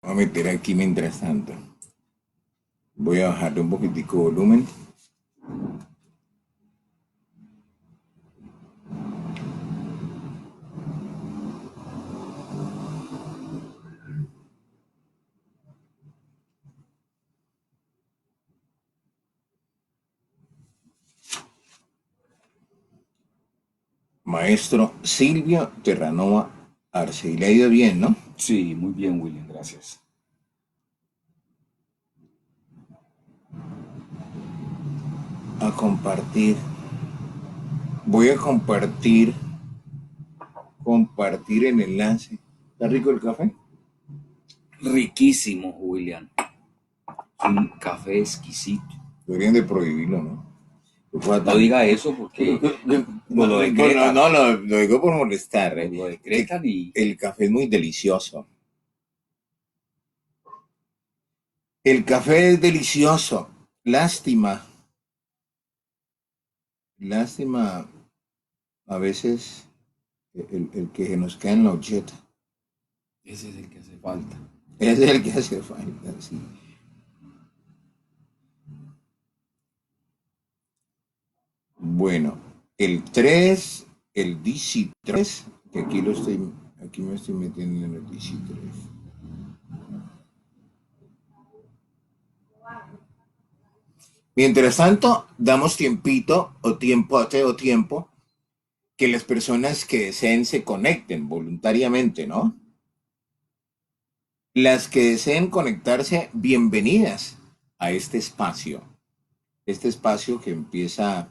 Voy a meter aquí mientras tanto. Voy a bajarle un poquitico de volumen. Maestro Silvio Terranova Arce. Y le ha ido bien, ¿no? Sí, muy bien, William, gracias. A compartir. Voy a compartir el enlace. ¿Está rico el café? Riquísimo, William. Es un café exquisito. Deberían de prohibirlo, ¿no? Que fuera No tan... diga eso porque No, nos lo no, decretan. no, lo digo por molestar, Nos lo que decretan y el café es muy delicioso. El café es delicioso. Lástima, lástima a veces el que nos queda en la ocheta. ese es el que hace falta. Ese es el que hace falta, sí. Bueno, el 3, el DC3, que aquí me estoy metiendo en el DC3. Mientras tanto, damos tiempito o tiempo que las personas que deseen se conecten voluntariamente, ¿no? Las que deseen conectarse, bienvenidas a este espacio que empieza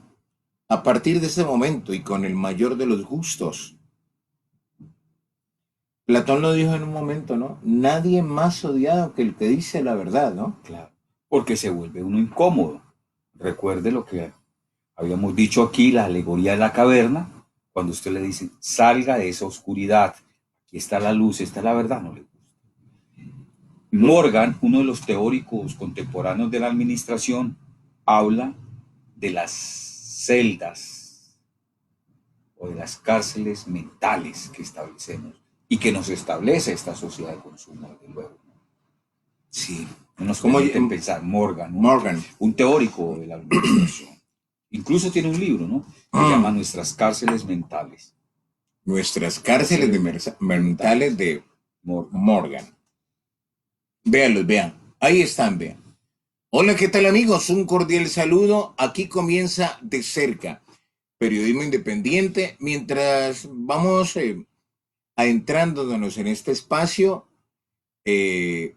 a partir de este momento y con el mayor de los gustos. Platón lo dijo en un momento, ¿no? Nadie más odiado que el que dice la verdad, ¿no? Claro. Porque se vuelve uno incómodo. Recuerde lo que habíamos dicho aquí, la alegoría de la caverna, cuando usted le dice, salga de esa oscuridad, aquí está la luz, está la verdad, no le gusta. Morgan, uno de los teóricos contemporáneos de la administración, habla de las celdas o de las cárceles mentales que establecemos y que nos establece esta sociedad de consumo, desde luego. Sí. No nos Como permiten pensar. Morgan, ¿no? Morgan. Un teórico de la administración. Incluso tiene un libro, ¿no? Se llama Nuestras cárceles mentales. Nuestras cárceles mentales de Morgan. Morgan. Véanlos, vean. Ahí están, vean. Hola, ¿qué tal amigos? Un cordial saludo. Aquí comienza De Cerca, periodismo independiente. Mientras vamos adentrándonos en este espacio, eh,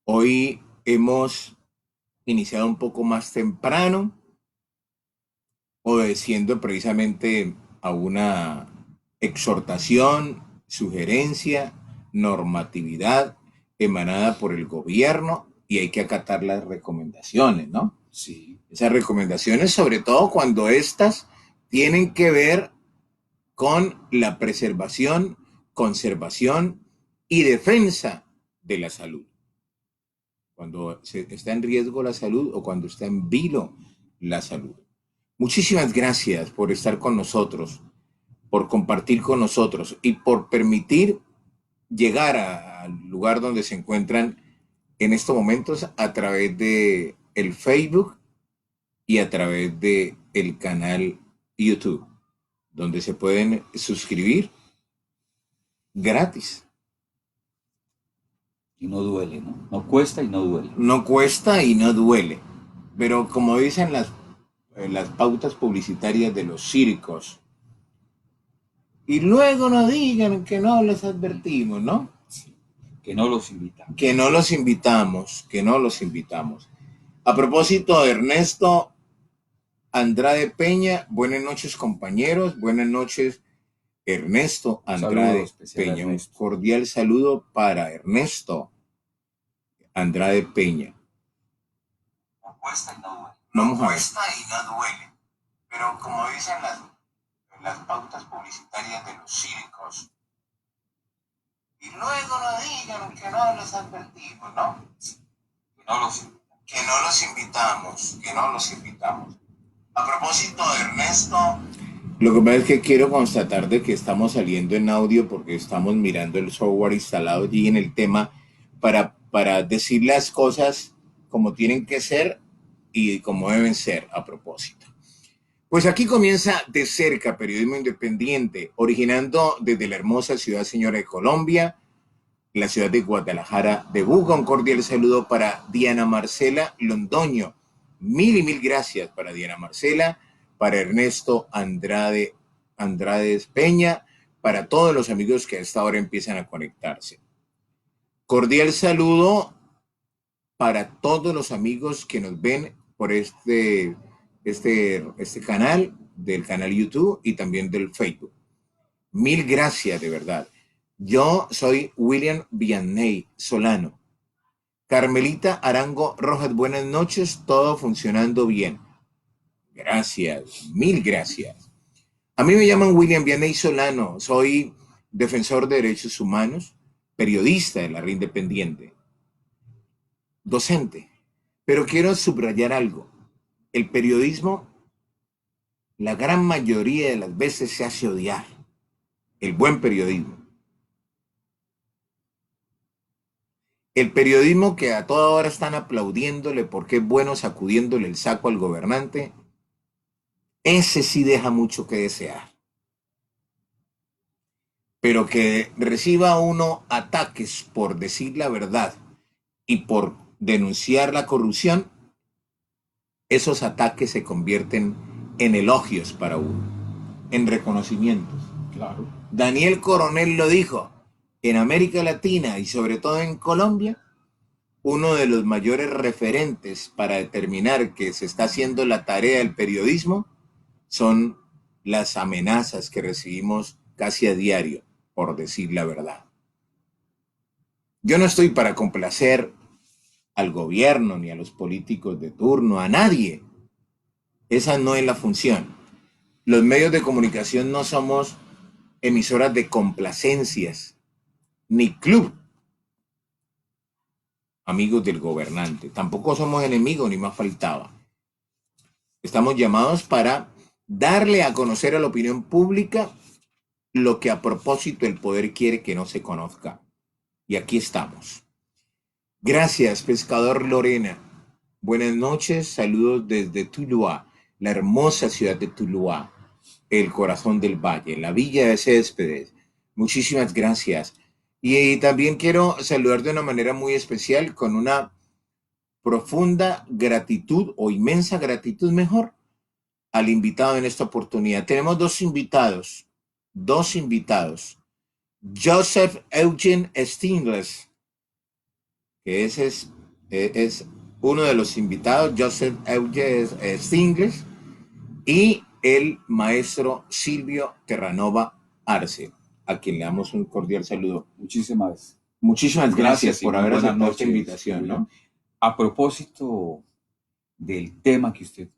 hoy hemos iniciado un poco más temprano, obedeciendo precisamente a una exhortación, sugerencia, normatividad emanada por el gobierno y hay que acatar las recomendaciones, ¿no? Sí. Esas recomendaciones, sobre todo cuando estas tienen que ver con la preservación, conservación y defensa de la salud. Cuando está en riesgo la salud o cuando está en vilo la salud. Muchísimas gracias por estar con nosotros, por compartir con nosotros y por permitir llegar al lugar donde se encuentran en estos momentos a través de el Facebook y a través de el canal YouTube, donde se pueden suscribir gratis. Y no duele, ¿no? No cuesta y no duele. No cuesta y no duele. Pero como dicen las pautas publicitarias de los circos, y luego no digan que no les advertimos, ¿no? Sí. Que no los invitamos. Que no los invitamos, que no los invitamos. A propósito de Ernesto Andrade Peña, buenas noches compañeros, buenas noches Ernesto Andrade Peña. Un cordial saludo para Ernesto Andrade Peña. No cuesta y no duele. No cuesta y no duele. Pero como dicen las pautas publicitarias de los circos, y luego no digan que no los advertimos, ¿no? Que no los invitamos, que no los invitamos. A propósito de Ernesto, lo que pasa es que quiero constatar de que estamos saliendo en audio porque estamos mirando el software instalado allí en el tema para para decir las cosas como tienen que ser y como deben ser a propósito. Pues aquí comienza De Cerca, periodismo independiente, originando desde la hermosa ciudad señora de Colombia, la ciudad de Guadalajara de Buga. Un cordial saludo para Diana Marcela Londoño. Mil y mil gracias para Diana Marcela, para Ernesto Andrade Peña, para todos los amigos que a esta hora empiezan a conectarse. Cordial saludo para todos los amigos que nos ven por este canal, del canal YouTube y también del Facebook. Mil gracias, de verdad. Yo soy William Vianney Solano. Carmelita Arango Rojas, buenas noches, todo funcionando bien. Gracias, mil gracias. A mí me llaman William Vianney Solano, soy defensor de derechos humanos, periodista de la Red Independiente, docente, pero quiero subrayar algo. El periodismo, la gran mayoría de las veces se hace odiar. El buen periodismo. El periodismo que a toda hora están aplaudiéndole porque es bueno, sacudiéndole el saco al gobernante, ese sí deja mucho que desear. Pero que reciba uno ataques por decir la verdad y por denunciar la corrupción, esos ataques se convierten en elogios para uno, en reconocimientos. Claro. Daniel Coronel lo dijo, en América Latina y sobre todo en Colombia, uno de los mayores referentes para determinar que se está haciendo la tarea del periodismo son las amenazas que recibimos casi a diario, por decir la verdad. Yo no estoy para complacer al gobierno ni a los políticos de turno, a nadie. Esa no es la función. Los medios de comunicación no somos emisoras de complacencias, ni club amigos del gobernante. Tampoco somos enemigos, ni más faltaba. Estamos llamados para darle a conocer a la opinión pública lo que a propósito el poder quiere que no se conozca. Y aquí estamos. Gracias, pescador Lorena. Buenas noches, saludos desde Tuluá, la hermosa ciudad de Tuluá, el corazón del valle, la villa de Céspedes. Muchísimas gracias. Y también quiero saludar de una manera muy especial con una profunda gratitud o inmensa gratitud mejor al invitado en esta oportunidad. Tenemos dos invitados. Joseph Eugene Stingles, que ese es uno de los invitados, Joseph Eugene Stingles, y el maestro Silvio Terranova Arce, a quien le damos un cordial saludo. Muchísimas Gracias por haber aceptado esta noches, invitación, ¿no? A propósito del tema que usted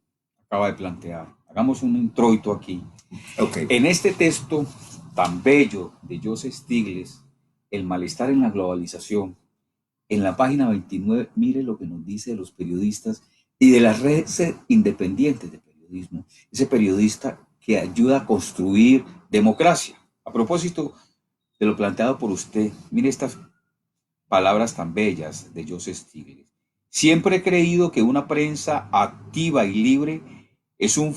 acaba de plantear, hagamos un introito aquí. Okay. En este texto tan bello de Joseph Stiglitz, El malestar en la globalización, en la página 29, mire lo que nos dice de los periodistas y de las redes independientes de periodismo. Ese periodista que ayuda a construir democracia. A propósito de lo planteado por usted, mire estas palabras tan bellas de Joseph Stiglitz. Siempre he creído que una prensa activa y libre es un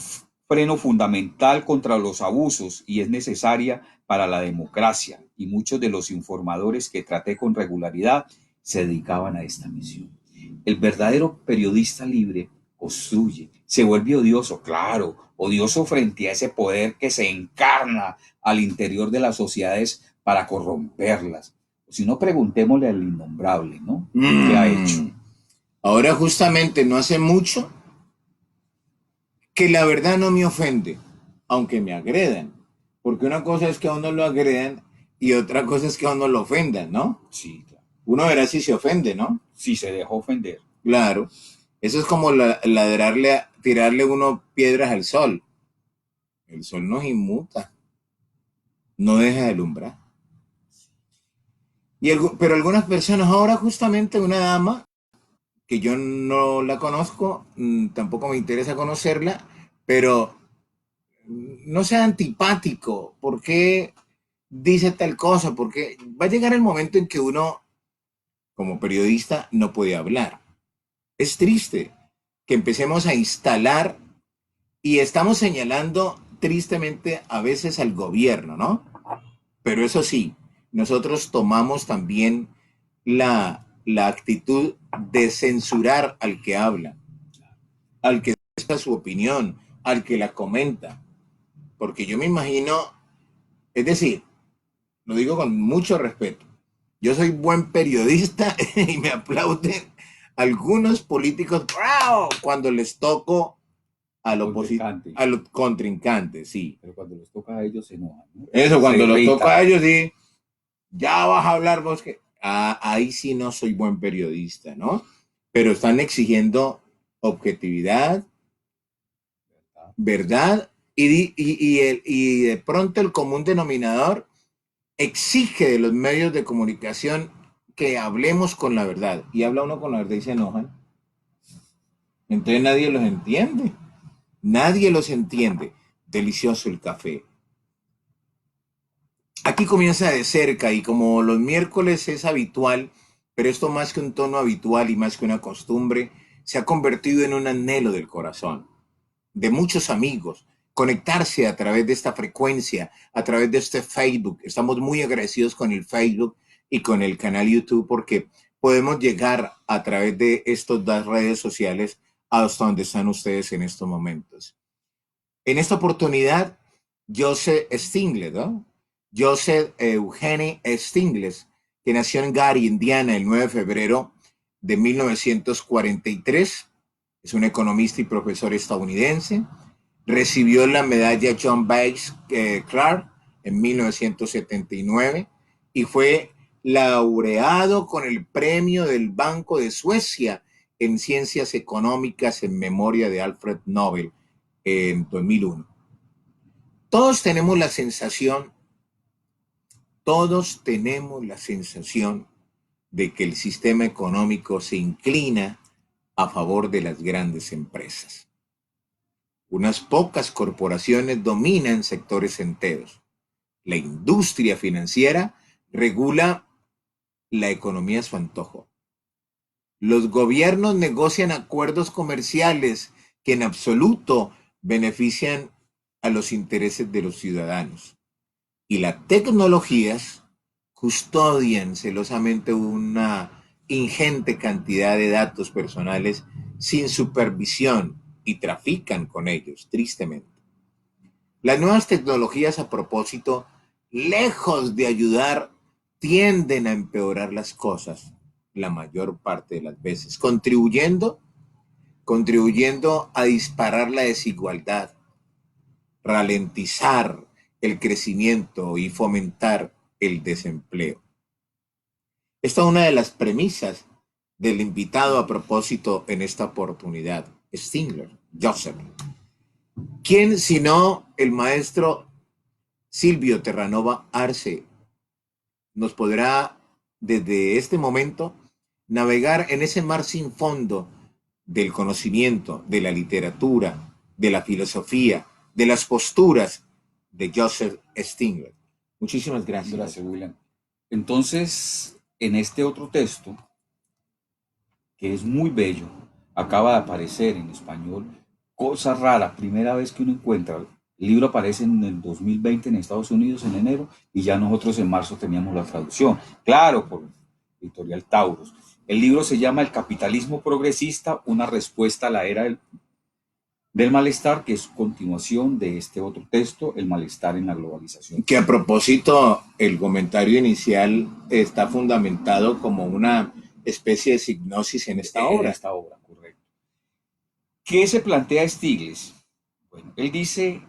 freno fundamental contra los abusos y es necesaria para la democracia, y muchos de los informadores que traté con regularidad se dedicaban a esta misión. El verdadero periodista libre construye, se vuelve odioso, claro, odioso frente a ese poder que se encarna al interior de las sociedades para corromperlas. Si no, preguntémosle al innombrable, ¿no? ¿Qué ha hecho? Ahora justamente no hace mucho que la verdad no me ofende, aunque me agredan. Porque una cosa es que a uno lo agredan y otra cosa es que a uno lo ofendan, ¿no? Sí, claro. Uno verá si se ofende, ¿no? Si se dejó ofender. Claro. Eso es como tirarle uno piedras al sol. El sol nos inmuta, no deja de alumbrar. Pero algunas personas, ahora justamente una dama, que yo no la conozco, tampoco me interesa conocerla, pero no sea antipático, ¿por qué dice tal cosa? Porque va a llegar el momento en que uno, como periodista no puede hablar. Es triste que empecemos a instalar y estamos señalando tristemente a veces al gobierno, ¿no? Pero eso sí, nosotros tomamos también la actitud de censurar al que habla, al que da su opinión, al que la comenta. Porque yo me imagino, es decir, lo digo con mucho respeto, yo soy buen periodista y me aplauden algunos políticos ¡bravo! Cuando les toco Contrincante. a los contrincantes, sí. Pero cuando les toca a ellos se enojan, ¿no? Eso, cuando Se los toca a irritan. ellos, sí, ya vas a hablar vos que... Ah, ahí sí no soy buen periodista, ¿no? Pero están exigiendo objetividad, ¿Verdad? verdad, y de pronto el común denominador exige de los medios de comunicación que hablemos con la verdad. Y habla uno con la verdad y se enojan. Entonces nadie los entiende. Nadie los entiende. Delicioso el café. Aquí comienza de cerca y como los miércoles es habitual, pero esto más que un tono habitual y más que una costumbre, se ha convertido en un anhelo del corazón, de muchos amigos, conectarse a través de esta frecuencia, a través de este Facebook. Estamos muy agradecidos con el Facebook y con el canal YouTube porque podemos llegar a través de estas dos redes sociales hasta donde están ustedes en estos momentos. En esta oportunidad, Joseph Stiglitz, ¿no? Joseph Eugene Stiglitz, que nació en Gary, Indiana, el 9 de febrero de 1943, es un economista y profesor estadounidense. Recibió la medalla John Bates Clark en 1979 y fue laureado con el premio del Banco de Suecia en Ciencias Económicas en memoria de Alfred Nobel en 2001. Todos tenemos la sensación, todos tenemos la sensación de que el sistema económico se inclina a favor de las grandes empresas. Unas pocas corporaciones dominan sectores enteros. La industria financiera regula la economía a su antojo. Los gobiernos negocian acuerdos comerciales que en absoluto benefician a los intereses de los ciudadanos. Y las tecnologías custodian celosamente una ingente cantidad de datos personales sin supervisión y trafican con ellos, tristemente. Las nuevas tecnologías, a propósito, lejos de ayudar, tienden a empeorar las cosas la mayor parte de las veces, contribuyendo a disparar la desigualdad, ralentizar el crecimiento y fomentar el desempleo. Esta es una de las premisas del invitado a propósito en esta oportunidad, Stigler, Joseph. ¿Quién sino el maestro Silvio Terranova Arce nos podrá desde este momento navegar en ese mar sin fondo del conocimiento, de la literatura, de la filosofía, de las posturas de Joseph Stigler? Muchísimas gracias. Gracias, William. Entonces, en este otro texto, que es muy bello, acaba de aparecer en español, cosa rara, primera vez que uno encuentra. El libro aparece en el 2020 en Estados Unidos, en enero, y ya nosotros en marzo teníamos la traducción. Claro, por Editorial Taurus. El libro se llama El capitalismo progresista, una respuesta a la era del malestar, que es continuación de este otro texto, El malestar en la globalización. Que a propósito, el comentario inicial está fundamentado como una especie de hipnosis en esta obra. En esta obra, correcto. ¿Qué se plantea Stiglitz? Bueno, él dice,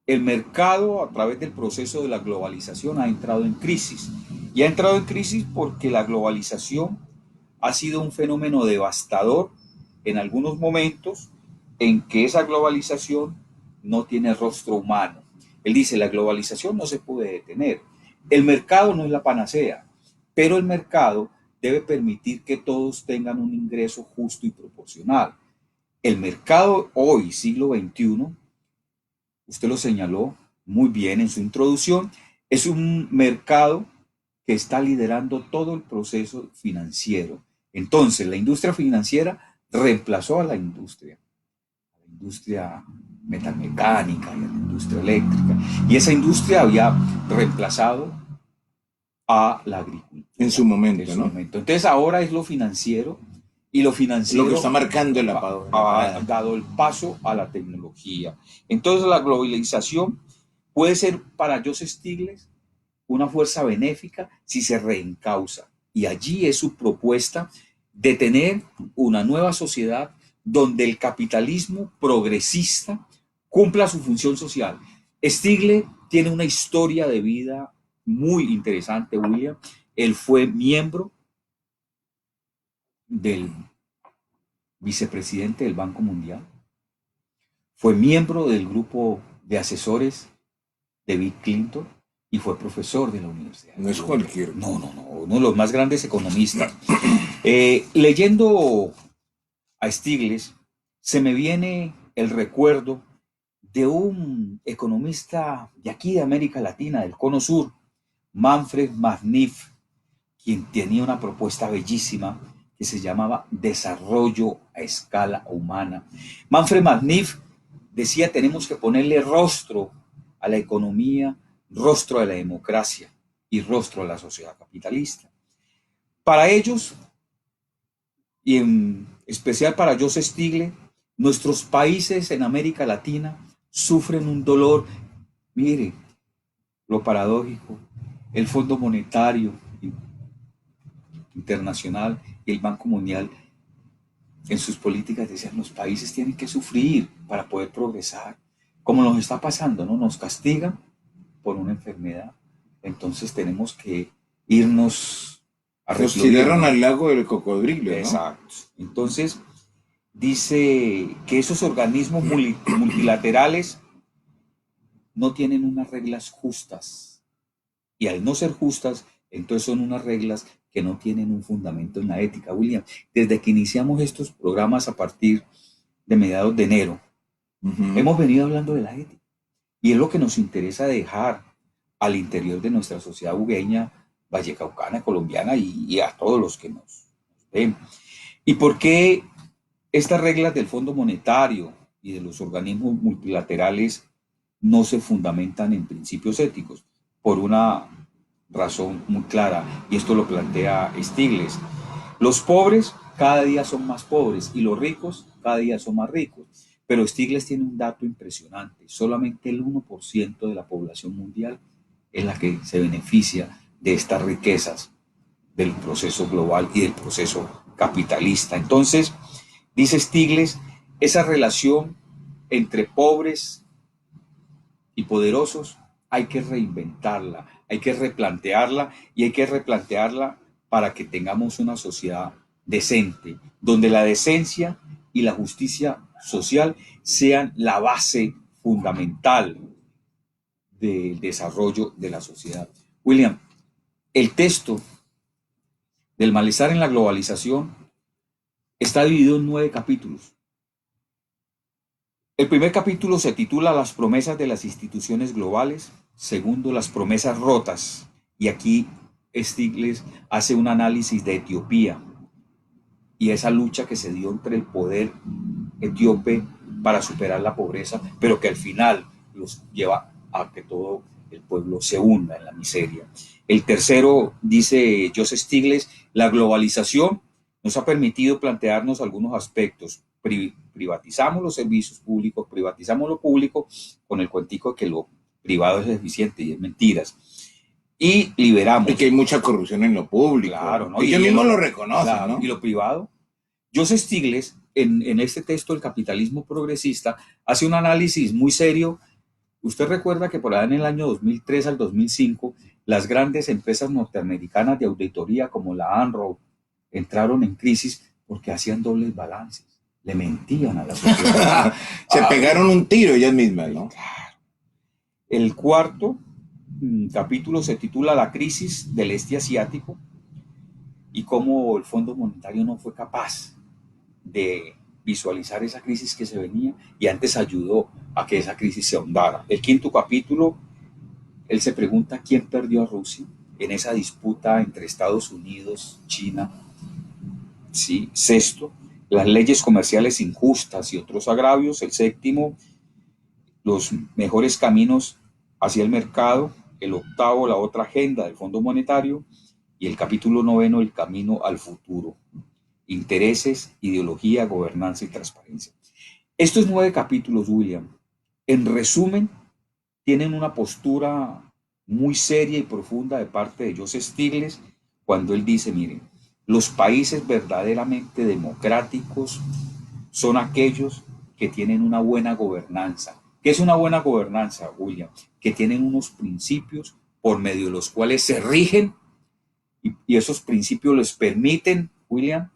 el mercado a través del proceso de la globalización ha entrado en crisis. Y ha entrado en crisis porque la globalización ha sido un fenómeno devastador en algunos momentos en que esa globalización no tiene rostro humano. Él dice, la globalización no se puede detener. El mercado no es la panacea, pero el mercado debe permitir que todos tengan un ingreso justo y proporcional. El mercado hoy, siglo XXI, usted lo señaló muy bien en su introducción, es un mercado que está liderando todo el proceso financiero. Entonces, la industria financiera reemplazó a la industria metalmecánica y a la industria eléctrica. Y esa industria había reemplazado a la agricultura. En su momento, ¿no? Entonces ahora es lo financiero, y lo financiero Lo que está marcando el ha dado el paso a la tecnología. Entonces la globalización puede ser para Joseph Stiglitz una fuerza benéfica si se reencausa. Y allí es su propuesta de tener una nueva sociedad donde el capitalismo progresista cumpla su función social. Stiglitz tiene una historia de vida muy interesante, William. Él fue miembro del vicepresidente del Banco Mundial, fue miembro del grupo de asesores de Bill Clinton y fue profesor de la universidad. No es cualquier. No, uno de los más grandes economistas. Leyendo a Stiglitz, se me viene el recuerdo de un economista de aquí de América Latina, del Cono Sur, Manfred Magniff, quien tenía una propuesta bellísima que se llamaba desarrollo a escala humana. Manfred Magniff decía: tenemos que ponerle rostro a la economía, rostro a la democracia y rostro a la sociedad capitalista. Para ellos, y en especial para Joseph Stiglitz, nuestros países en América Latina sufren un dolor. Mire, lo paradójico, el Fondo Monetario Internacional y el Banco Mundial en sus políticas decían: los países tienen que sufrir para poder progresar, como nos está pasando, ¿no? Nos castigan por una enfermedad, entonces tenemos que irnos a Nos tiraron al lago del cocodrilo, ¿no? Exacto. Entonces dice que esos organismos multilaterales no tienen unas reglas justas, y al no ser justas, entonces son unas reglas que no tienen un fundamento en la ética. William, desde que iniciamos estos programas a partir de mediados de enero, hemos venido hablando de la ética, y es lo que nos interesa dejar al interior de nuestra sociedad bugueña, vallecaucana, colombiana, y a todos los que nos ven. ¿Y por qué estas reglas del Fondo Monetario y de los organismos multilaterales no se fundamentan en principios éticos? Por una razón muy clara, y esto lo plantea Stiglitz: los pobres cada día son más pobres y los ricos cada día son más ricos. Pero Stiglitz tiene un dato impresionante: solamente el 1% de la población mundial es la que se beneficia de estas riquezas del proceso global y del proceso capitalista. Entonces, dice Stiglitz, esa relación entre pobres y poderosos hay que reinventarla, hay que replantearla, y hay que replantearla para que tengamos una sociedad decente, donde la decencia y la justicia social sean la base fundamental del desarrollo de la sociedad. William, el texto del malestar en la globalización está dividido en 9 capítulos. El primer capítulo se titula Las promesas de las instituciones globales. Segundo, las promesas rotas. Y aquí Stiglitz hace un análisis de Etiopía y esa lucha que se dio entre el poder etíope para superar la pobreza, pero que al final los lleva a que todo el pueblo se hunda en la miseria. El tercero, dice Joseph Stiglitz, la globalización nos ha permitido plantearnos algunos aspectos. Privatizamos los servicios públicos, privatizamos lo público con el cuentico de que lo privado es eficiente, y es mentiras. Y liberamos. Y que hay mucha corrupción en lo público. Claro, ¿no? Ellos mismos lo reconocen, claro, ¿no? Y lo privado. Joseph Stiglitz, en este texto, El capitalismo progresista, hace un análisis muy serio. Usted recuerda que por allá en el año 2003 al 2005, las grandes empresas norteamericanas de auditoría como la Enron entraron en crisis porque hacían dobles balances, le mentían a la sociedad. Se pegaron un tiro ellas mismas, ¿no? Claro. El cuarto capítulo se titula La crisis del este asiático y cómo el Fondo Monetario no fue capaz de visualizar esa crisis que se venía y antes ayudó a que esa crisis se ahondara. El quinto capítulo, él se pregunta quién perdió a Rusia. en esa disputa entre Estados Unidos, China. ¿Sí? Sexto, las leyes comerciales injustas y otros agravios. El séptimo, los mejores caminos hacia el mercado. El octavo, la otra agenda del Fondo Monetario. Y el capítulo noveno, el camino al futuro. Intereses, ideología, gobernanza y transparencia. Estos 9 capítulos, William, en resumen, tienen una postura muy seria y profunda de parte de Joseph Stiglitz cuando él dice, miren, los países verdaderamente democráticos son aquellos que tienen una buena gobernanza. ¿Qué es una buena gobernanza, William? Que tienen unos principios por medio de los cuales se rigen y esos principios les permiten, William,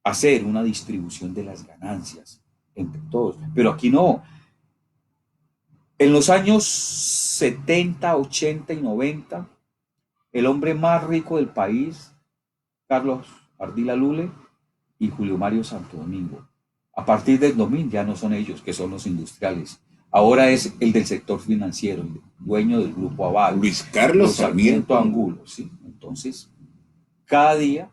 hacer una distribución de las ganancias entre todos. Pero aquí no. En los años 70, 80 y 90, el hombre más rico del país, Carlos Ardila Lule y Julio Mario Santo Domingo. A partir del 2000 ya no son ellos, que son los industriales. Ahora es el del sector financiero, el dueño del grupo Aval. Luis Carlos Sarmiento Angulo. ¿Sí? Entonces, cada día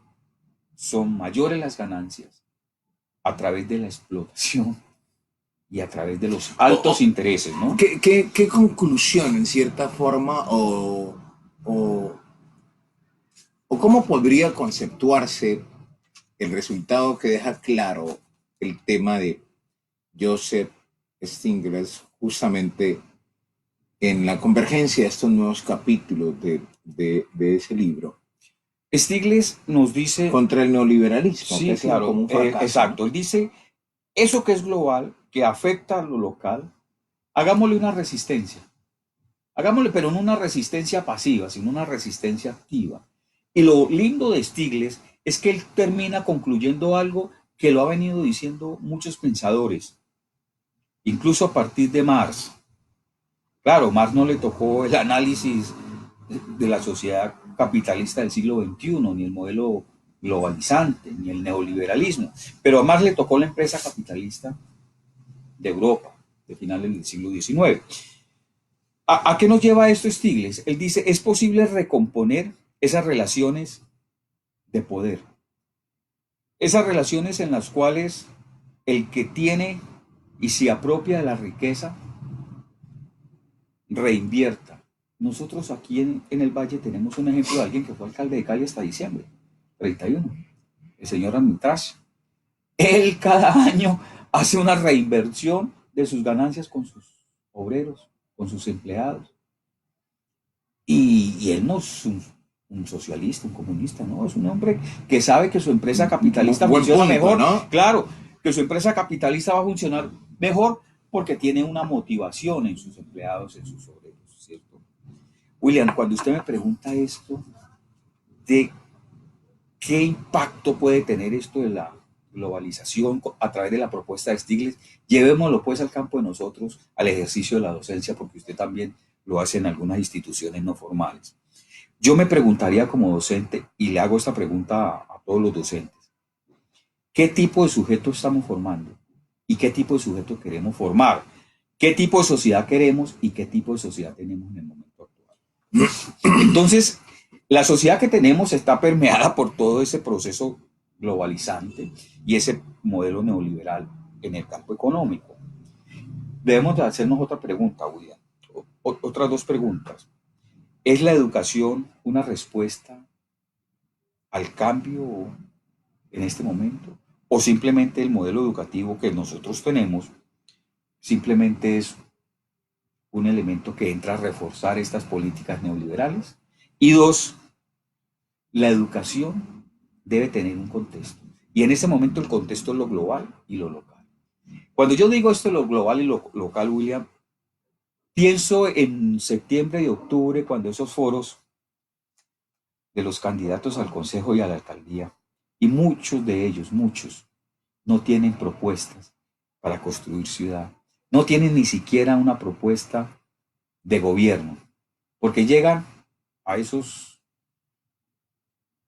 son mayores las ganancias a través de la explotación y a través de los altos intereses, ¿no? ¿Qué conclusión, en cierta forma, o cómo podría conceptuarse el resultado que deja claro el tema de Joseph Stiglitz justamente en la convergencia de estos nuevos capítulos de ese libro? Stiglitz nos dice... Contra el neoliberalismo. Sí, claro, como un fracaso, exacto. ¿No? Él dice, eso que es global, que afecta a lo local, hagámosle una resistencia. Hagámosle, pero no una resistencia pasiva, sino una resistencia activa. Y lo lindo de Stiglitz es que él termina concluyendo algo que lo ha venido diciendo muchos pensadores, incluso a partir de Marx. Claro, Marx no le tocó el análisis de la sociedad capitalista del siglo XXI, ni el modelo globalizante, ni el neoliberalismo, pero a Marx le tocó la empresa capitalista de Europa, de finales del siglo XIX. ¿A qué nos lleva esto Stiglitz? Él dice, es posible recomponer esas relaciones de poder, esas relaciones en las cuales el que tiene y se apropia de la riqueza reinvierta. Nosotros aquí en el Valle tenemos un ejemplo de alguien que fue alcalde de Cali hasta diciembre 31, el señor Armitage. Él cada año hace una reinversión de sus ganancias con sus obreros, con sus empleados. Y él no es un socialista, un comunista, no, es un hombre que sabe que su empresa capitalista funciona mejor, ¿no? Claro, que su empresa capitalista va a funcionar mejor porque tiene una motivación en sus empleados, en sus obreros, ¿cierto? William, cuando usted me pregunta esto, de qué impacto puede tener esto de la globalización a través de la propuesta de Stiglitz, llevémoslo pues al campo de nosotros, al ejercicio de la docencia, porque usted también lo hace en algunas instituciones no formales. Yo me preguntaría como docente, y le hago esta pregunta a todos los docentes, ¿qué tipo de sujeto estamos formando? ¿Y qué tipo de sujeto queremos formar? ¿Qué tipo de sociedad queremos y qué tipo de sociedad tenemos en el momento actual? Entonces, la sociedad que tenemos está permeada por todo ese proceso globalizante y ese modelo neoliberal en el campo económico. Debemos de hacernos otra pregunta, William. Otras dos preguntas. ¿Es la educación una respuesta al cambio en este momento? ¿O simplemente el modelo educativo que nosotros tenemos simplemente es un elemento que entra a reforzar estas políticas neoliberales? Y dos, la educación debe tener un contexto. Y en ese momento el contexto es lo global y lo local. Cuando yo digo esto de lo global y lo local, William, pienso en septiembre y octubre, cuando esos foros de los candidatos al consejo y a la alcaldía, y muchos de ellos, muchos, no tienen propuestas para construir ciudad. No tienen ni siquiera una propuesta de gobierno, porque llegan a esos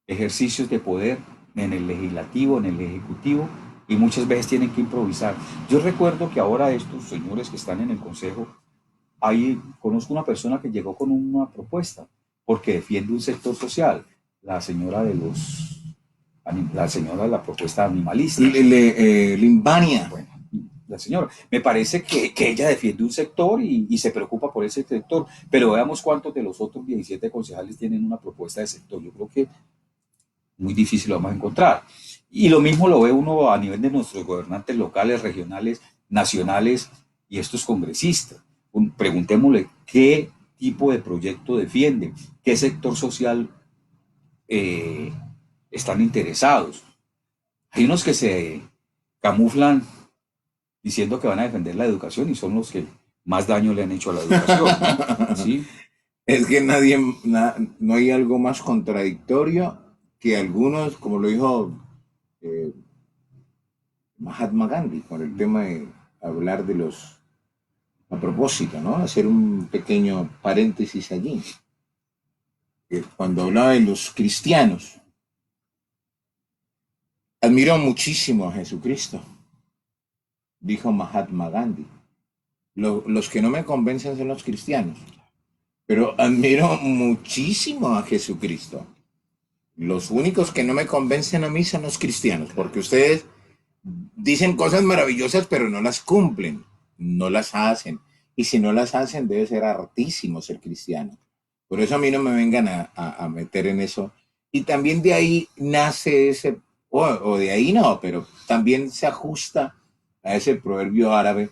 ejercicios de poder en el legislativo, en el ejecutivo, y muchas veces tienen que improvisar. Yo recuerdo que ahora estos señores que están en el consejo, ahí conozco una persona que llegó con una propuesta porque defiende un sector social, la señora de la señora de la propuesta animalista. Limbania. Bueno, la señora, me parece que ella defiende un sector y se preocupa por ese sector, pero veamos cuántos de los otros 17 concejales tienen una propuesta de sector. Yo creo que muy difícil lo vamos a encontrar. Y lo mismo lo ve uno a nivel de nuestros gobernantes locales, regionales, nacionales y estos congresistas. Preguntémosle qué tipo de proyecto defienden, qué sector social eh, están interesados. Hay unos que se camuflan diciendo que van a defender la educación y son los que más daño le han hecho a la educación, ¿no? ¿Sí? Es que no hay algo más contradictorio que algunos, como lo dijo eh, Mahatma Gandhi, con el tema de hablar de los, a propósito, ¿no? Hacer un pequeño paréntesis allí. Cuando hablaba de los cristianos, admiro muchísimo a Jesucristo, dijo Mahatma Gandhi. Los que no me convencen son los cristianos, pero admiro muchísimo a Jesucristo. Los únicos que no me convencen a mí son los cristianos, porque ustedes dicen cosas maravillosas, pero no las cumplen, no las hacen. Y si no las hacen, debe ser hartísimo ser cristiano. Por eso a mí no me vengan a meter en eso. Y también de ahí nace ese, o de ahí no, pero también se ajusta a ese proverbio árabe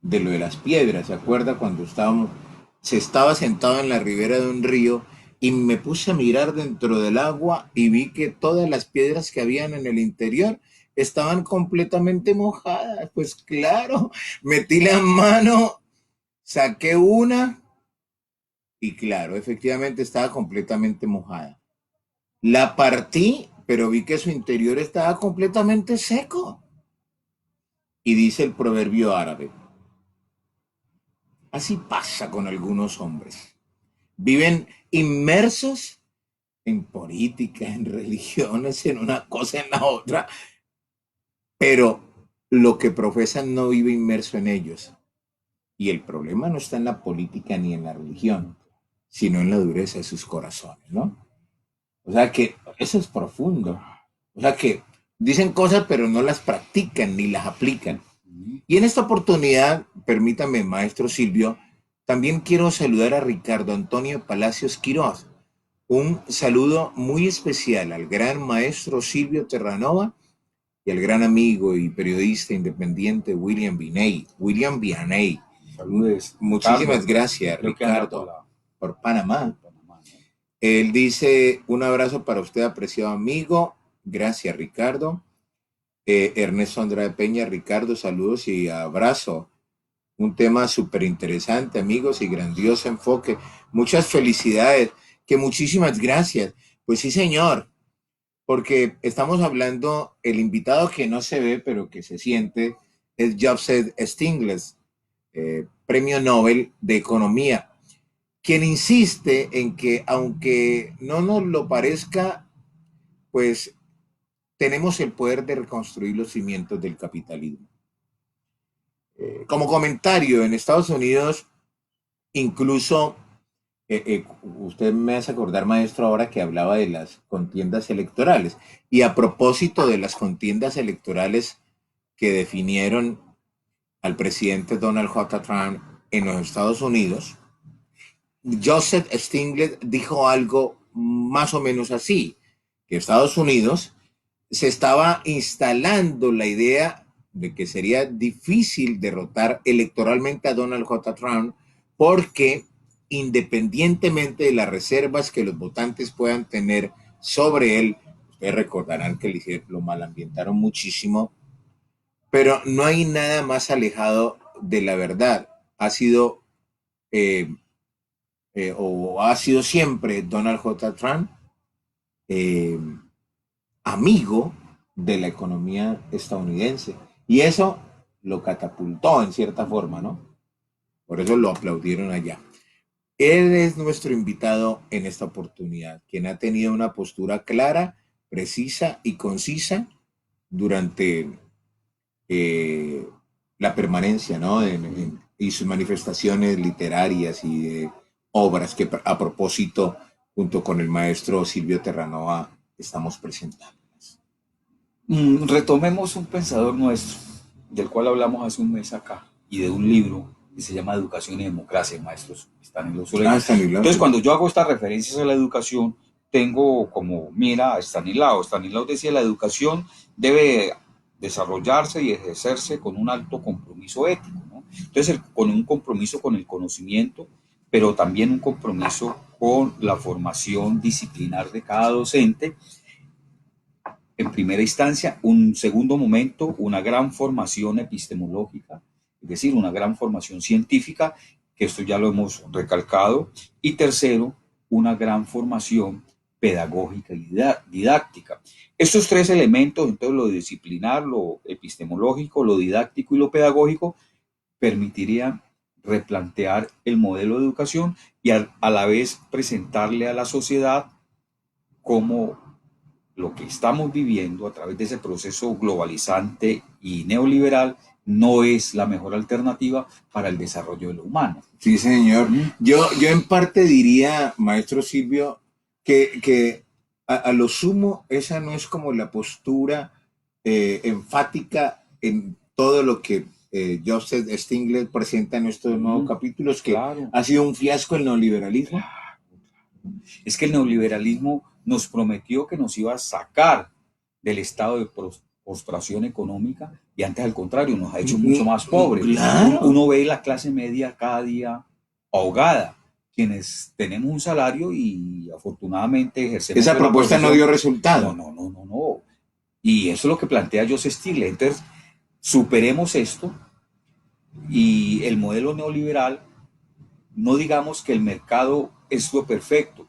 de lo de las piedras. ¿Se acuerda cuando se estaba sentado en la ribera de un río y me puse a mirar dentro del agua y vi que todas las piedras que habían en el interior estaban completamente mojadas? Pues claro, metí la mano, saqué una y claro, efectivamente estaba completamente mojada. La partí, pero vi que su interior estaba completamente seco. Y dice el proverbio árabe, así pasa con algunos hombres. Viven inmersos en política, en religiones, en una cosa, en la otra, pero lo que profesan no vive inmerso en ellos. Y el problema no está en la política ni en la religión, sino en la dureza de sus corazones, ¿no? O sea que eso es profundo. O sea que dicen cosas pero no las practican ni las aplican. Y en esta oportunidad, permítame, maestro Silvio, también quiero saludar a Ricardo Antonio Palacios Quiroz. Un saludo muy especial al gran maestro Silvio Terranova y al gran amigo y periodista independiente William Biney. William Vianney. Saludes. Muchísimas Ricardo, gracias, creo que anda Ricardo, por Panamá. Él dice, un abrazo para usted, apreciado amigo. Gracias, Ricardo. Ernesto Andrade Peña, Ricardo, saludos y abrazo. Un tema súper interesante, amigos, y grandioso enfoque. Muchas felicidades, que muchísimas gracias. Pues sí, señor, porque estamos hablando, el invitado que no se ve, pero que se siente, es Joseph Stiglitz, Premio Nobel de Economía, quien insiste en que aunque no nos lo parezca, pues tenemos el poder de reconstruir los cimientos del capitalismo. Como comentario, en Estados Unidos, incluso, usted me hace acordar, maestro, ahora que hablaba de las contiendas electorales. Y a propósito de las contiendas electorales que definieron al presidente Donald J. Trump en los Estados Unidos, Joseph Stiglitz dijo algo más o menos así, que Estados Unidos se estaba instalando la idea de que sería difícil derrotar electoralmente a Donald J. Trump porque independientemente de las reservas que los votantes puedan tener sobre él, ustedes recordarán que lo malambientaron muchísimo, pero no hay nada más alejado de la verdad. Eh, ha sido siempre Donald J. Trump eh, amigo de la economía estadounidense. Y eso lo catapultó en cierta forma, ¿no? Por eso lo aplaudieron allá. Él es nuestro invitado en esta oportunidad, quien ha tenido una postura clara, precisa y concisa durante eh, la permanencia, ¿no? Y sus manifestaciones literarias y de obras que a propósito, junto con el maestro Silvio Terranova, estamos presentando. Retomemos un pensador nuestro, del cual hablamos hace un mes acá, y de un libro que se llama Educación y Democracia, maestros Stanislaw Zuleta. Entonces, cuando yo hago estas referencias a la educación, tengo como mira a Stanislaw. Stanislaw decía, la educación debe desarrollarse y ejercerse con un alto compromiso ético, ¿no? Entonces, con un compromiso con el conocimiento, pero también un compromiso con la formación disciplinar de cada docente. En primera instancia, un segundo momento, una gran formación epistemológica, es decir, una gran formación científica, que esto ya lo hemos recalcado, y tercero, una gran formación pedagógica y didáctica. Estos tres elementos, entonces lo disciplinar, lo epistemológico, lo didáctico y lo pedagógico, permitirían replantear el modelo de educación y a la vez presentarle a la sociedad cómo lo que estamos viviendo a través de ese proceso globalizante y neoliberal no es la mejor alternativa para el desarrollo de lo humano. Sí, señor. Yo en parte diría, maestro Silvio, que a lo sumo esa no es como la postura enfática en todo lo que Joseph Stiglitz presenta en estos nuevos capítulos, que ha sido un fiasco el neoliberalismo. Es que el neoliberalismo nos prometió que nos iba a sacar del estado de postración económica y antes al contrario nos ha hecho mucho más pobres. Claro. Uno ve la clase media cada día ahogada, quienes tenemos un salario y afortunadamente ejercemos. Esa propuesta no dio resultado. No. Y eso es lo que plantea Joseph Stiglitz. Entonces, superemos esto y el modelo neoliberal, no digamos que el mercado es lo perfecto.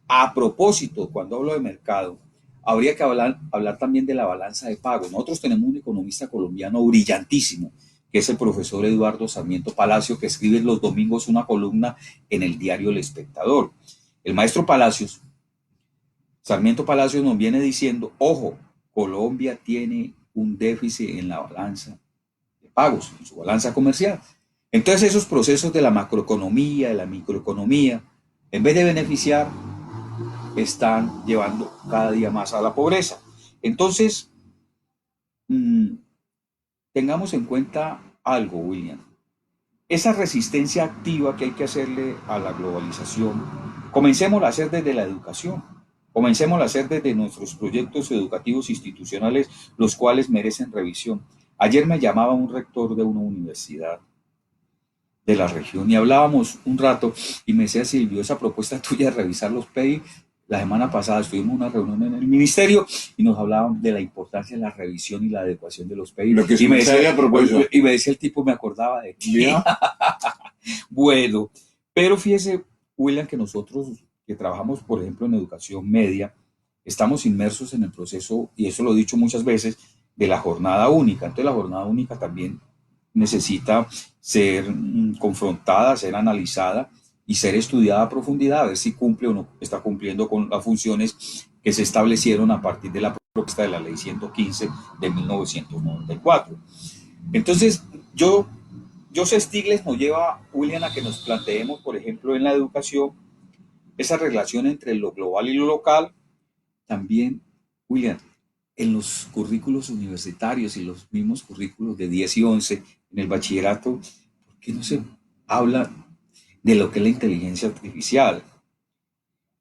A propósito, cuando hablo de mercado, habría que hablar también de la balanza de pagos. Nosotros tenemos un economista colombiano brillantísimo, que es el profesor Eduardo Sarmiento Palacio, que escribe los domingos una columna en el diario El Espectador. El maestro Sarmiento Palacios nos viene diciendo, ojo, Colombia tiene un déficit en la balanza de pagos, en su balanza comercial. Entonces esos procesos de la macroeconomía, de la microeconomía, en vez de beneficiar, están llevando cada día más a la pobreza. Entonces, tengamos en cuenta algo, William. Esa resistencia activa que hay que hacerle a la globalización, comencemos a hacer desde la educación. Comencemos a hacer desde nuestros proyectos educativos institucionales, los cuales merecen revisión. Ayer me llamaba un rector de una universidad de la región y hablábamos un rato y me decía, Silvio, esa propuesta tuya de revisar los PEI, la semana pasada estuvimos en una reunión en el ministerio y nos hablaban de la importancia de la revisión y la adecuación de los PEI. Lo que y, me decía, y me decía el tipo, me acordaba de ti. Bueno, pero fíjese, William, que nosotros que trabajamos, por ejemplo, en educación media, estamos inmersos en el proceso, y eso lo he dicho muchas veces, de la jornada única. Entonces la jornada única también necesita ser confrontada, ser analizada y ser estudiada a profundidad, a ver si cumple o no está cumpliendo con las funciones que se establecieron a partir de la propuesta de la Ley 115 de 1994. Entonces, Joseph Stiglitz nos lleva, William, a que nos planteemos, por ejemplo, en la educación, esa relación entre lo global y lo local. También, William, en los currículos universitarios y los mismos currículos de 10 y 11 en el bachillerato, ¿por qué no se habla de lo que es la inteligencia artificial?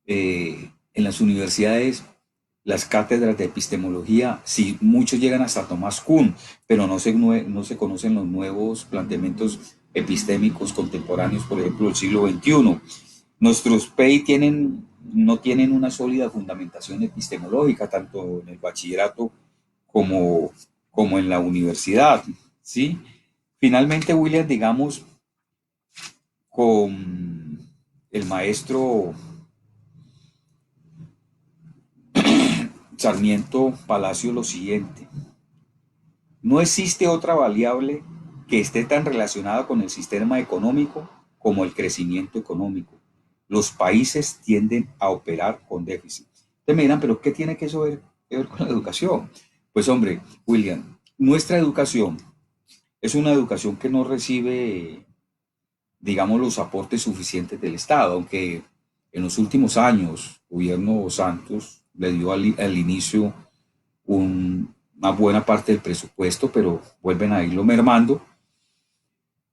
En las universidades, las cátedras de epistemología, sí, muchos llegan hasta Tomás Kuhn, pero no se conocen los nuevos planteamientos epistémicos contemporáneos, por ejemplo, del siglo XXI. Nuestros PEI no tienen una sólida fundamentación epistemológica, tanto en el bachillerato como en la universidad, ¿sí? Finalmente, William, digamos, con el maestro Sarmiento Palacio lo siguiente: no existe otra variable que esté tan relacionada con el sistema económico como el crecimiento económico. Los países tienden a operar con déficit. Ustedes me dirán, ¿pero qué tiene que eso ver con la educación? Pues hombre, William, nuestra educación es una educación que no recibe digamos, los aportes suficientes del Estado, aunque en los últimos años, el gobierno Santos le dio al inicio una buena parte del presupuesto, pero vuelven a irlo mermando.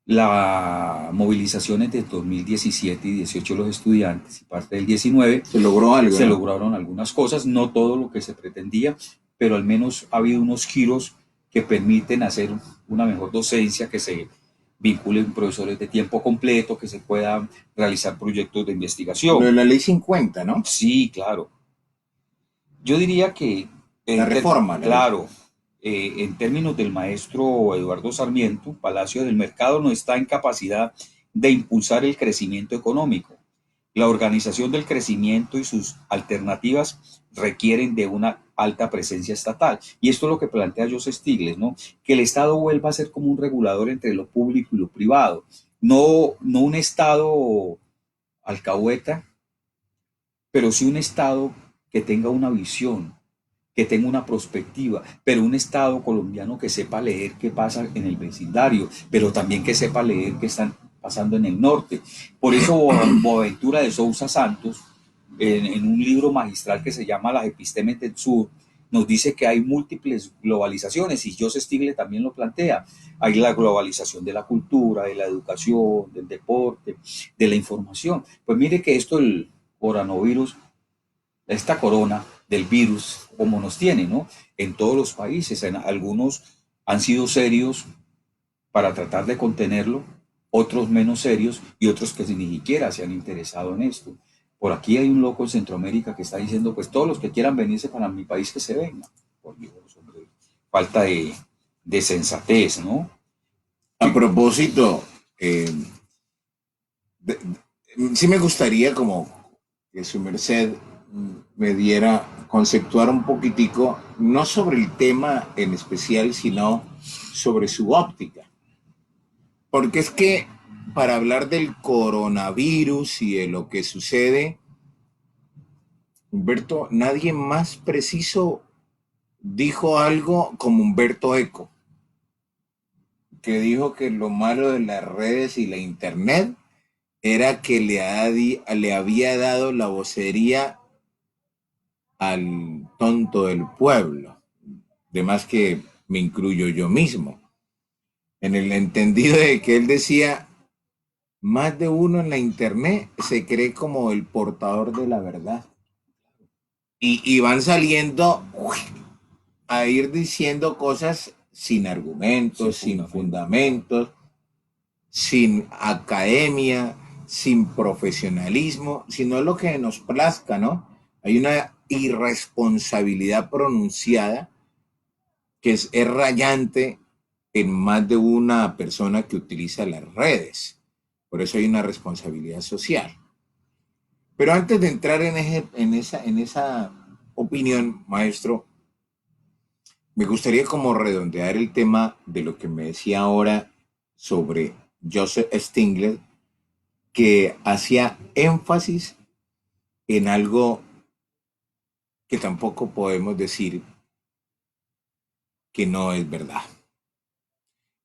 La movilizaciones del 2017 y 18 de los estudiantes y parte del 19 Se logró algo, se ¿no? lograron algunas cosas, no todo lo que se pretendía, pero al menos ha habido unos giros que permiten hacer una mejor docencia, que se vinculen profesores de tiempo completo, que se puedan realizar proyectos de Lo de investigación. la ley 50, ¿no? Sí, claro. Yo diría que, La reforma, la ley claro, 50. en términos del maestro Eduardo Sarmiento, Palacio del Mercado no está en capacidad de impulsar el crecimiento económico. La organización del crecimiento y sus alternativas requieren de una alta presencia estatal. Y esto es lo que plantea Joseph Stiglitz, ¿no? Que el Estado vuelva a ser como un regulador entre lo público y lo privado. No un Estado alcahueta, pero sí un Estado que tenga una visión, que tenga una perspectiva, pero un Estado colombiano que sepa leer qué pasa en el vecindario, pero también que sepa leer qué están pasando en el norte. Por eso Boaventura de Sousa Santos, en un libro magistral que se llama Las Epistemes del Sur, nos dice que hay múltiples globalizaciones y Joseph Stiglitz también lo plantea. Hay la globalización de la cultura, de la educación, del deporte, de la información. Pues mire que esto, el coronavirus, esta corona del virus, como nos tiene, ¿no? En todos los países, en algunos han sido serios para tratar de contenerlo, otros menos serios y otros que ni siquiera se han interesado en esto. Por aquí hay un loco en Centroamérica que está diciendo, pues todos los que quieran venirse para mi país que se vengan. Por Dios, hombre, falta de sensatez, ¿no? A Sí, propósito, de- sí me gustaría como que su merced me diera conceptuar un poquitico, no sobre el tema en especial, sino sobre su óptica. Porque es que para hablar del coronavirus y de lo que sucede, Humberto, nadie más preciso dijo algo como Humberto Eco, que dijo que lo malo de las redes y la internet era que le había dado la vocería al tonto del pueblo, de más que me incluyo yo mismo, en el entendido de que él decía, más de uno en la internet se cree como el portador de la verdad. Y van saliendo a ir diciendo cosas sin sin argumentos, sin fundamento, claro. fundamentos, sin academia, sin profesionalismo, sino lo que nos plazca, ¿no? Hay una irresponsabilidad pronunciada que es rayante en más de una persona que utiliza las redes. Por eso hay una responsabilidad social. Pero antes de entrar en esa opinión, maestro, me gustaría como redondear el tema de lo que me decía ahora sobre Joseph Stiglitz, que hacía énfasis en algo que tampoco podemos decir que no es verdad.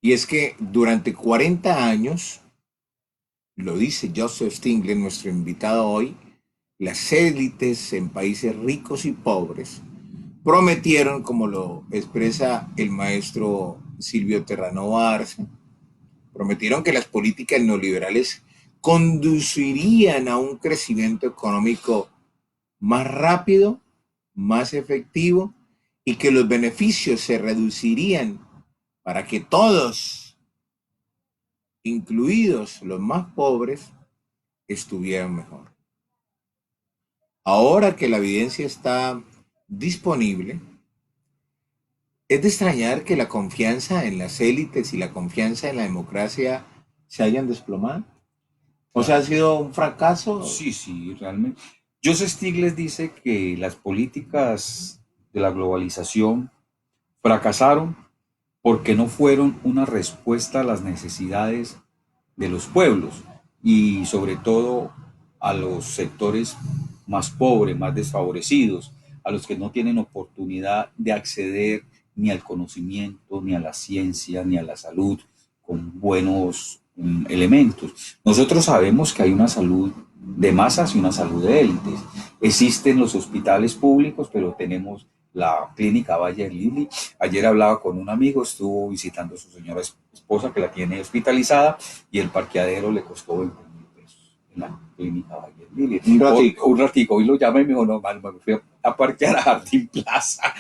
Y es que durante 40 años, lo dice Joseph Stiglitz, nuestro invitado hoy, las élites en países ricos y pobres prometieron, como lo expresa el maestro Silvio Terranova Arce, prometieron que las políticas neoliberales conducirían a un crecimiento económico más rápido, más efectivo y que los beneficios se reducirían para que todos, incluidos los más pobres, estuvieran mejor. Ahora que la evidencia está disponible, es de extrañar que la confianza en las élites y la confianza en la democracia se hayan desplomado. O sea, ha Claro. sido un fracaso. Sí, sí, realmente. Joseph Stiglitz dice que las políticas de la globalización fracasaron porque no fueron una respuesta a las necesidades de los pueblos y sobre todo a los sectores más pobres, más desfavorecidos, a los que no tienen oportunidad de acceder ni al conocimiento, ni a la ciencia, ni a la salud con buenos elementos. Nosotros sabemos que hay una salud de masas y una salud de élites. Existen los hospitales públicos, pero tenemos la clínica Valle del Lili. Ayer hablaba con un amigo, estuvo visitando a su señora esposa que la tiene hospitalizada y el parqueadero le costó 20.000 pesos en la clínica Valle del Lili. Un ratico, hoy lo llama y me dijo, no, man, me fui a parquear a Jardín Plaza,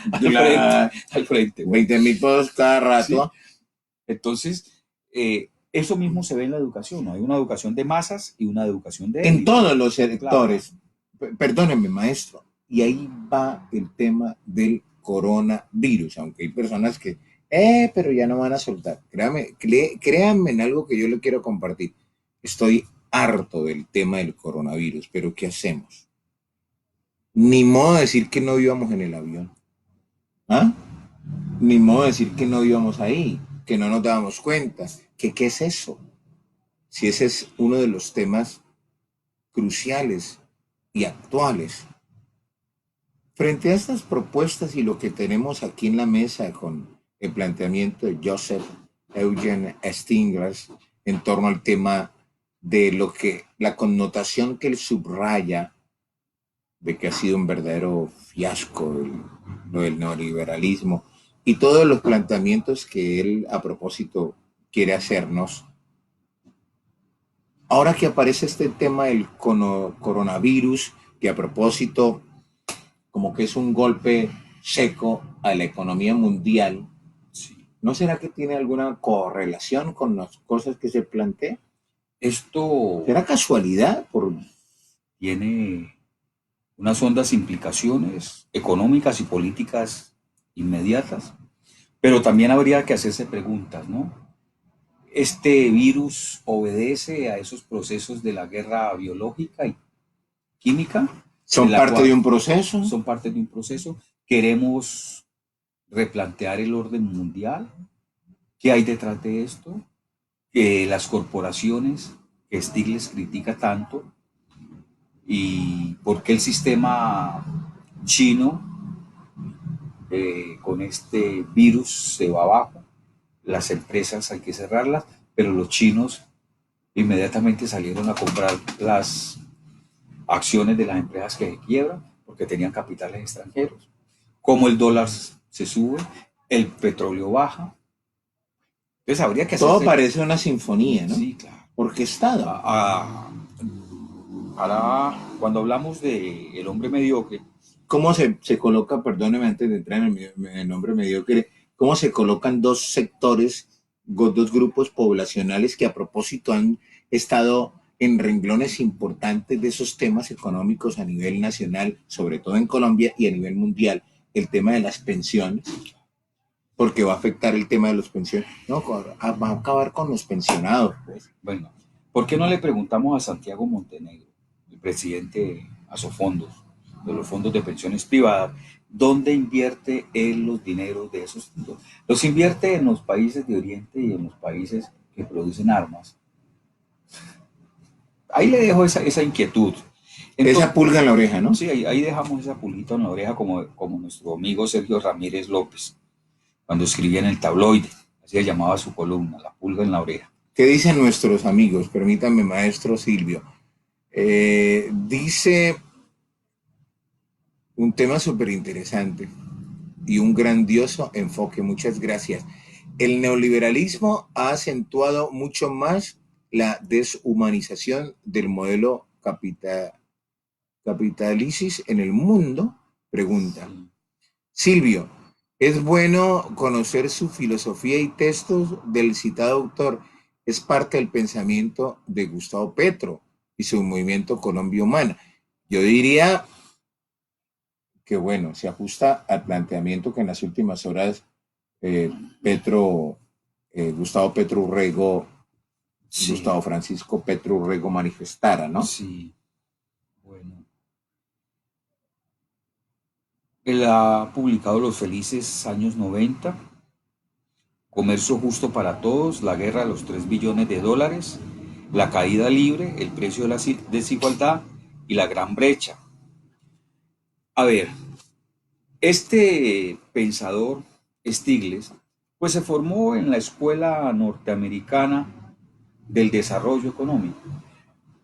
al frente. 20.000 pesos cada rato. Sí. Entonces, eso mismo se ve en la educación, ¿no? Hay una educación de masas y una educación de élites. En todos los sectores. Claro. Perdónenme, maestro. Y ahí va el tema del coronavirus, aunque hay personas que, pero ya no van a soltar. Créanme en algo que yo le quiero compartir. Estoy harto del tema del coronavirus, pero ¿qué hacemos? Ni modo de decir que no íbamos en el avión. ¿Ah? Ni modo de decir que no íbamos ahí, que no nos dábamos cuenta. ¿Qué es eso? Si ese es uno de los temas cruciales y actuales. Frente a estas propuestas y lo que tenemos aquí en la mesa con el planteamiento de Joseph Eugen Stiglitz en torno al tema de la connotación que él subraya de que ha sido un verdadero fiasco lo del neoliberalismo y todos los planteamientos que él a propósito quiere hacernos. Ahora que aparece este tema del coronavirus, que a propósito como que es un golpe seco a la economía mundial, ¿no será que tiene alguna correlación con las cosas que se plantean? Esto ¿Será casualidad? Tiene unas hondas implicaciones económicas y políticas inmediatas, pero también habría que hacerse preguntas, ¿no? ¿Este virus obedece a esos procesos de la guerra biológica y química? ¿Son parte de un proceso? Son parte de un proceso. ¿Queremos replantear el orden mundial? ¿Qué hay detrás de esto? Que las corporaciones que Stiglitz critica tanto y por qué el sistema chino con este virus se va abajo. Las empresas hay que cerrarlas, pero los chinos inmediatamente salieron a comprar las acciones de las empresas que se quiebran porque tenían capitales extranjeros. Como el dólar se sube, el petróleo baja. Entonces habría que hacer. Todo parece una sinfonía, ¿no? Sí, claro. Orquestada. Ahora, cuando hablamos de el hombre mediocre, ¿cómo se coloca, perdóneme antes de entrar en el nombre mediocre, cómo se colocan dos sectores, dos grupos poblacionales que a propósito han estado en renglones importantes de esos temas económicos a nivel nacional, sobre todo en Colombia y a nivel mundial, el tema de las pensiones, porque va a afectar el tema de los pensiones, no, va a acabar con los pensionados. Pues. Bueno, ¿por qué no le preguntamos a Santiago Montenegro, el presidente Asofondos, de los fondos de pensiones privadas, dónde invierte él los dineros de esos fondos? Los invierte en los países de Oriente y en los países que producen armas. Ahí le dejo esa inquietud. Entonces, esa pulga en la oreja, ¿no? Sí, ahí dejamos esa pulguita en la oreja como nuestro amigo Sergio Ramírez López, cuando escribía en el tabloide, así se llamaba su columna, la pulga en la oreja. ¿Qué dicen nuestros amigos? Permítanme, maestro Silvio. Dice un tema súper interesante y un grandioso enfoque. Muchas gracias. El neoliberalismo ha acentuado mucho más la deshumanización del modelo capitalicis en el mundo. Pregunta. Silvio, ¿es bueno conocer su filosofía y textos del citado autor? Es parte del pensamiento de Gustavo Petro y su movimiento Colombia Humana. Yo diría que, bueno, se ajusta al planteamiento que en las últimas horas Gustavo Petro Urrego, sí. Gustavo Francisco Petro Urrego manifestara, ¿no? Sí, bueno. Él ha publicado Los Felices Años 90, Comercio Justo para Todos, La Guerra de los 3 billones de dólares, La Caída Libre, El Precio de la Desigualdad y La Gran Brecha. A ver, este pensador, Stiglitz, pues se formó en la escuela norteamericana del desarrollo económico.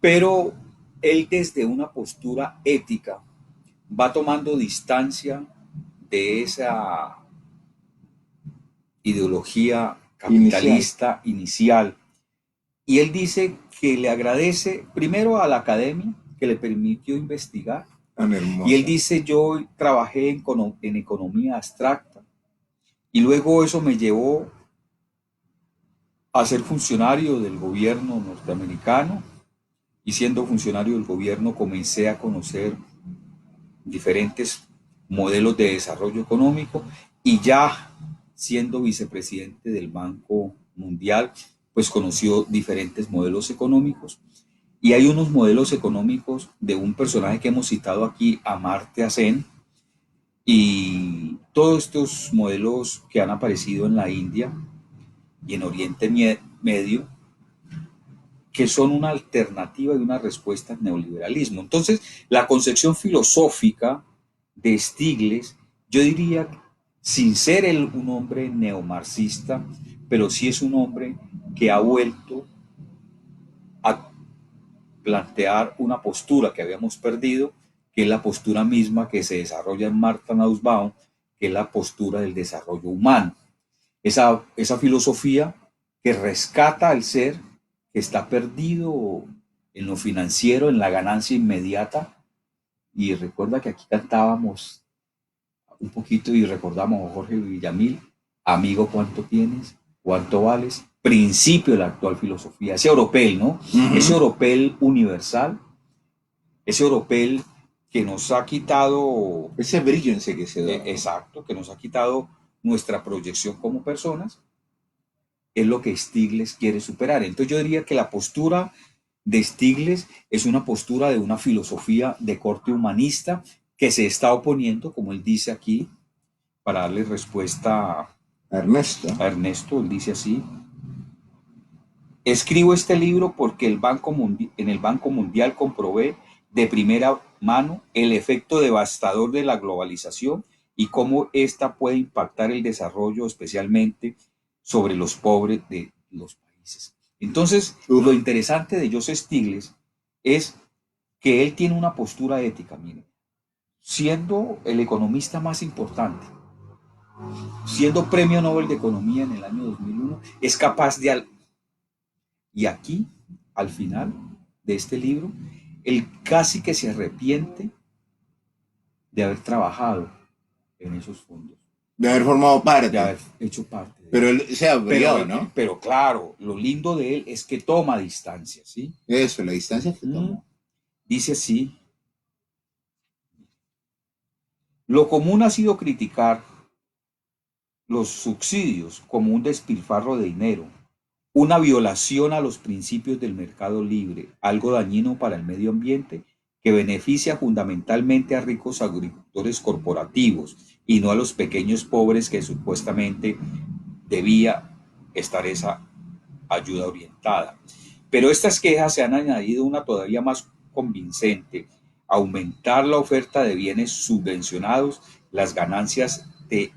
Pero él desde una postura ética va tomando distancia de esa ideología capitalista inicial. Y él dice que le agradece primero a la academia que le permitió investigar. Y él dice, yo trabajé en economía abstracta y luego eso me llevó a ser funcionario del gobierno norteamericano, y siendo funcionario del gobierno comencé a conocer diferentes modelos de desarrollo económico, y ya siendo vicepresidente del Banco Mundial, pues conoció diferentes modelos económicos. Y hay unos modelos económicos de un personaje que hemos citado aquí, Amartya Sen, y todos estos modelos que han aparecido en la India y en Oriente Medio, que son una alternativa y una respuesta al neoliberalismo. Entonces, la concepción filosófica de Stiglitz, yo diría, sin ser él un hombre neomarxista, pero sí es un hombre que ha vuelto a plantear una postura que habíamos perdido, que es la postura misma que se desarrolla en Martha Nussbaum, que es la postura del desarrollo humano. Esa filosofía que rescata al ser que está perdido en lo financiero, en la ganancia inmediata. Y recuerda que aquí cantábamos un poquito y recordamos a Jorge Villamil, amigo, ¿cuánto tienes? ¿Cuánto vales? Principio de la actual filosofía, ese oropel, ¿no? Ese oropel universal, ese oropel que nos ha quitado... Ese brillo en que se da. Exacto, que nos ha quitado nuestra proyección como personas, es lo que Stiglitz quiere superar. Entonces yo diría que la postura de Stiglitz es una postura de una filosofía de corte humanista que se está oponiendo, como él dice aquí, para darle respuesta a Ernesto. Él dice así: escribo este libro porque en el Banco Mundial comprobé de primera mano el efecto devastador de la globalización y cómo ésta puede impactar el desarrollo, especialmente sobre los pobres de los países. Entonces, lo interesante de Joseph Stiglitz es que él tiene una postura ética, miren, siendo el economista más importante, siendo premio Nobel de Economía en el año 2001, es capaz de... Y aquí, al final de este libro, él casi que se arrepiente de haber trabajado en esos fondos. De haber formado parte. De haber hecho parte. Pero él se abrió, ¿no? Pero claro, lo lindo de él es que toma distancia, ¿sí? Eso, la distancia que toma. Dice así: lo común ha sido criticar los subsidios como un despilfarro de dinero, una violación a los principios del mercado libre, algo dañino para el medio ambiente, que beneficia fundamentalmente a ricos agricultores corporativos y no a los pequeños pobres que supuestamente debía estar esa ayuda orientada. Pero estas quejas se han añadido una todavía más convincente: aumentar la oferta de bienes subvencionados, las ganancias de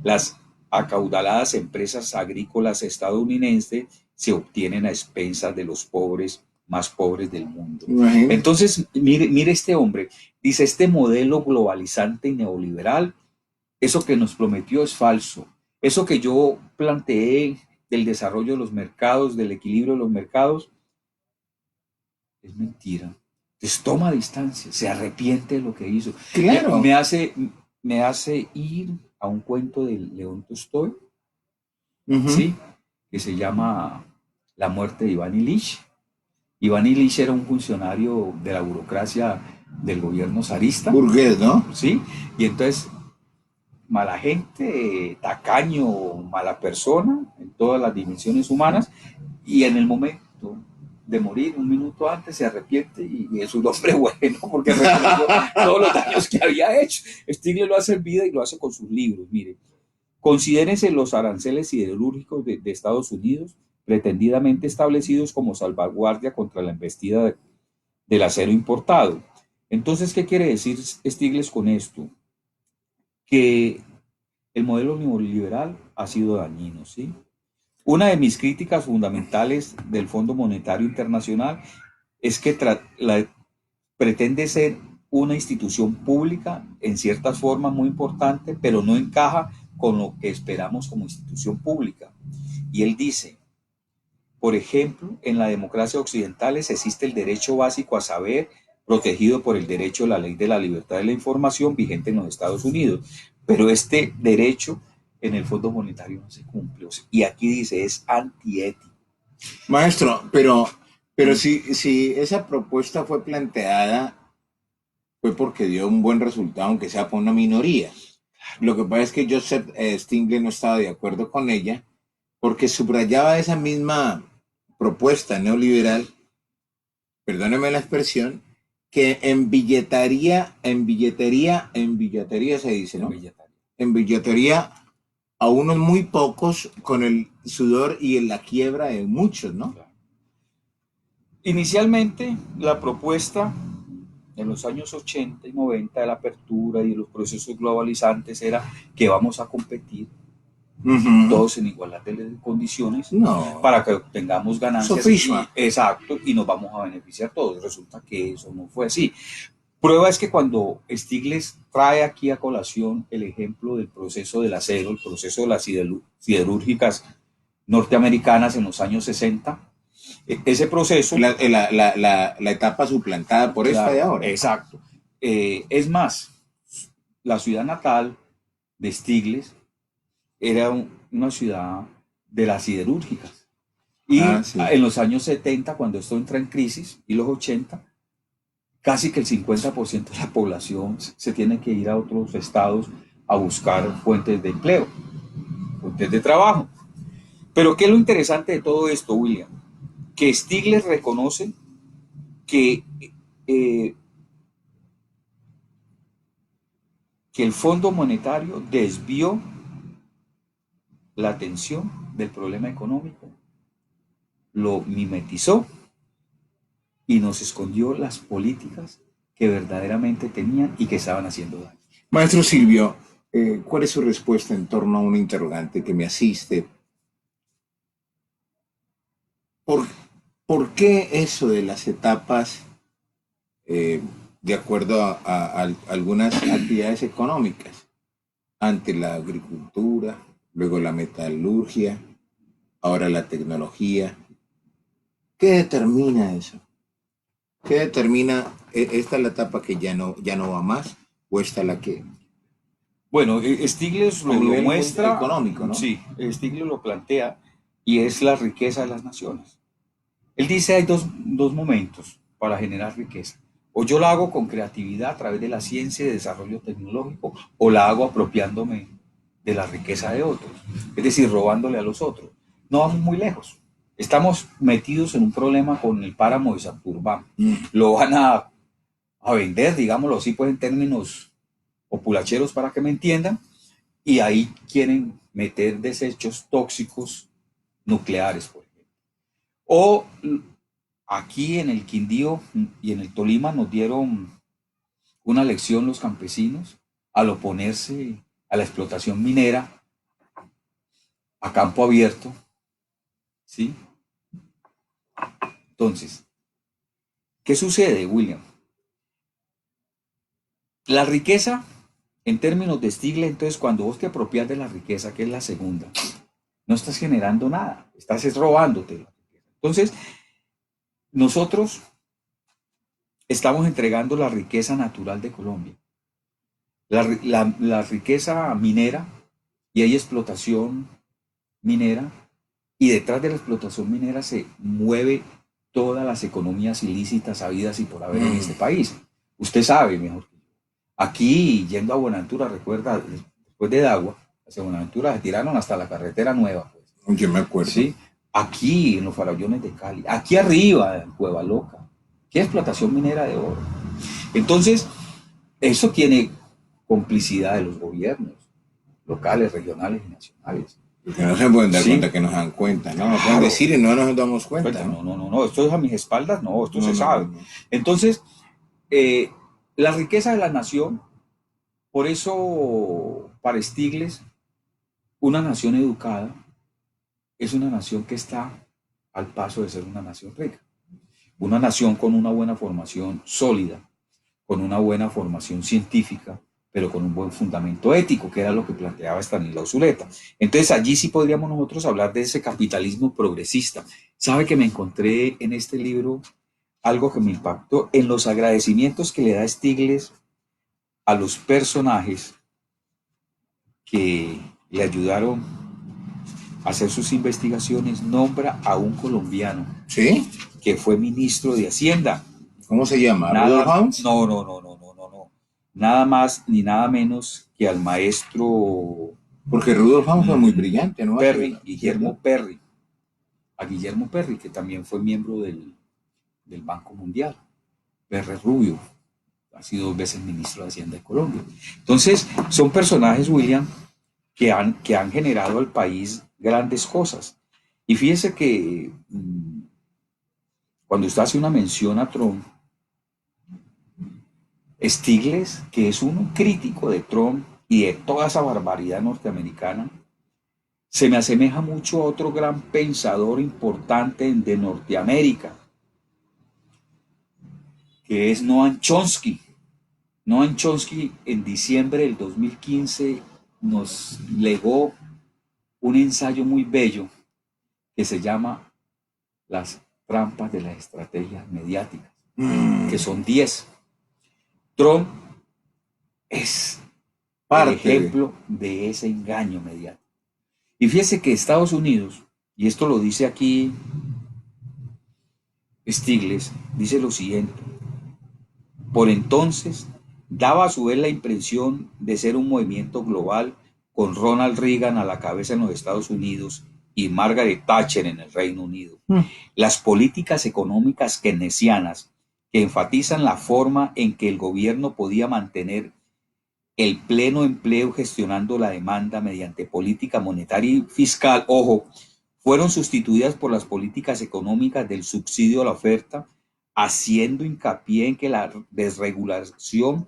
las acaudaladas empresas agrícolas estadounidenses se obtienen a expensas de los pobres más pobres del mundo. Entonces, mire este hombre, dice, este modelo globalizante y neoliberal, eso que nos prometió es falso. Eso que yo planteé del desarrollo de los mercados, del equilibrio de los mercados, es mentira. Entonces toma distancia, se arrepiente de lo que hizo. Claro. Me hace ir a un cuento de León Tolstoy, ¿sí? Que se llama La muerte de Iván Ilich. Iván Ilich era un funcionario de la burocracia del gobierno zarista. Burgués, ¿no? Sí, y entonces mala gente, tacaño, mala persona en todas las dimensiones humanas, y en el momento de morir, un minuto antes, se arrepiente y es un hombre bueno porque reconoció todos los daños que había hecho. Stiglitz lo hace en vida y lo hace con sus libros. Mire, considérense los aranceles siderúrgicos de Estados Unidos, pretendidamente establecidos como salvaguardia contra la embestida del acero importado. Entonces, ¿qué quiere decir Stiglitz con esto? Que el modelo neoliberal ha sido dañino, ¿sí? Una de mis críticas fundamentales del Fondo Monetario Internacional es que pretende ser una institución pública en ciertas formas muy importante, pero no encaja con lo que esperamos como institución pública. Y él dice, por ejemplo, en las democracias occidentales existe el derecho básico a saber, protegido por el derecho de la ley de la libertad de la información vigente en los Estados Unidos. Pero este derecho en el Fondo Monetario no se cumple. Y aquí dice, es antiético. Maestro, pero si esa propuesta fue planteada, fue porque dio un buen resultado, aunque sea por una minoría. Lo que pasa es que Joseph Stiglitz no estaba de acuerdo con ella, porque subrayaba esa misma propuesta neoliberal, perdóneme la expresión, que en billetería se dice, ¿no? En billetería a unos muy pocos con el sudor y en la quiebra de muchos, ¿no? Inicialmente, la propuesta en los años 80 y 90 de la apertura y de los procesos globalizantes era que vamos a competir todos en igualdad de condiciones para que obtengamos ganancias. Exacto, y nos vamos a beneficiar todos. Resulta que eso no fue así. Prueba es que cuando Stiglitz trae aquí a colación el ejemplo del proceso del acero, el proceso de las siderúrgicas norteamericanas en los años 60, ese proceso... La etapa suplantada por esta de ahora. Exacto. Es más, la ciudad natal de Stiglitz era una ciudad de las siderúrgicas. Y en los años 70, cuando esto entra en crisis, y los 80, casi que el 50% de la población se tiene que ir a otros estados a buscar fuentes de empleo, fuentes de trabajo. Pero ¿qué es lo interesante de todo esto, William? Que Stiglitz reconoce que el Fondo Monetario desvió la atención del problema económico, lo mimetizó y nos escondió las políticas que verdaderamente tenían y que estaban haciendo daño. Maestro Silvio, ¿cuál es su respuesta en torno a un interrogante que me asiste? ¿Por qué eso de las etapas, de acuerdo a algunas actividades económicas? Antes la agricultura, luego la metalurgia, ahora la tecnología. ¿Qué determina eso? ¿Qué determina esta es la etapa que ya no va más o esta la que... Bueno, Stiglitz lo muestra económico, ¿no? Sí, Stiglitz lo plantea y es la riqueza de las naciones. Él dice hay dos momentos para generar riqueza. O yo la hago con creatividad a través de la ciencia y desarrollo tecnológico, o la hago apropiándome de la riqueza de otros, es decir, robándole a los otros. No vamos muy lejos. Estamos metidos en un problema con el páramo de Santurbán. Lo van a vender, digámoslo así, pues en términos populacheros para que me entiendan, y ahí quieren meter desechos tóxicos nucleares, por ejemplo. O aquí en el Quindío y en el Tolima nos dieron una lección los campesinos al oponerse a la explotación minera a campo abierto, ¿sí? Entonces, ¿qué sucede, William? La riqueza, en términos de Stiglitz, entonces cuando vos te apropias de la riqueza, que es la segunda, no estás generando nada, estás robándote la riqueza. Entonces, nosotros estamos entregando la riqueza natural de Colombia, la riqueza minera, y hay explotación minera, y detrás de la explotación minera se mueve todas las economías ilícitas habidas y por haber en este país. Usted sabe mejor. Aquí, yendo a Buenaventura, recuerda, después de Dagua, hacia Buenaventura se tiraron hasta la carretera nueva. Pues. Yo me acuerdo. ¿Sí? Aquí, en los farallones de Cali, aquí arriba, en Cueva Loca, ¿qué explotación minera de oro? Entonces, eso tiene complicidad de los gobiernos locales, regionales y nacionales. Porque no se pueden dar cuenta que nos dan cuenta, ¿no? Nos pueden decir y no nos damos cuenta. No, esto es a mis espaldas, no, esto se sabe. Entonces, la riqueza de la nación, por eso para Stiglitz, una nación educada es una nación que está al paso de ser una nación rica. Una nación con una buena formación sólida, con una buena formación científica, pero con un buen fundamento ético, que era lo que planteaba Stanislao Zuleta. Entonces allí sí podríamos nosotros hablar de ese capitalismo progresista. Sabe que me encontré en este libro algo que me impactó en los agradecimientos que le da Stiglitz a los personajes que le ayudaron a hacer sus investigaciones. Nombra a un colombiano ¿Sí? que fue ministro de Hacienda. ¿Cómo se llama? ¿Rudolf Nada, Hams? no. Nada más ni nada menos que al maestro Porque Rudolf Hams fue muy brillante, ¿no? Perry, Guillermo Perry. A Guillermo Perry, que también fue miembro del Banco Mundial. Perry Rubio, ha sido 2 veces ministro de Hacienda de Colombia. Entonces, son personajes, William, que han generado al país grandes cosas. Y fíjese que cuando usted hace una mención a Trump, Stiglitz, que es un crítico de Trump y de toda esa barbaridad norteamericana, se me asemeja mucho a otro gran pensador importante de Norteamérica, que es Noam Chomsky. Noam Chomsky en diciembre del 2015 nos legó un ensayo muy bello que se llama Las trampas de las estrategias mediáticas, que son 10. Trump es el ejemplo de ese engaño mediático. Y fíjese que Estados Unidos, y esto lo dice aquí Stiglitz, dice lo siguiente: por entonces daba a su vez la impresión de ser un movimiento global con Ronald Reagan a la cabeza en los Estados Unidos y Margaret Thatcher en el Reino Unido. Las políticas económicas keynesianas que enfatizan la forma en que el gobierno podía mantener el pleno empleo gestionando la demanda mediante política monetaria y fiscal, ojo, fueron sustituidas por las políticas económicas del subsidio a la oferta, haciendo hincapié en que la desregulación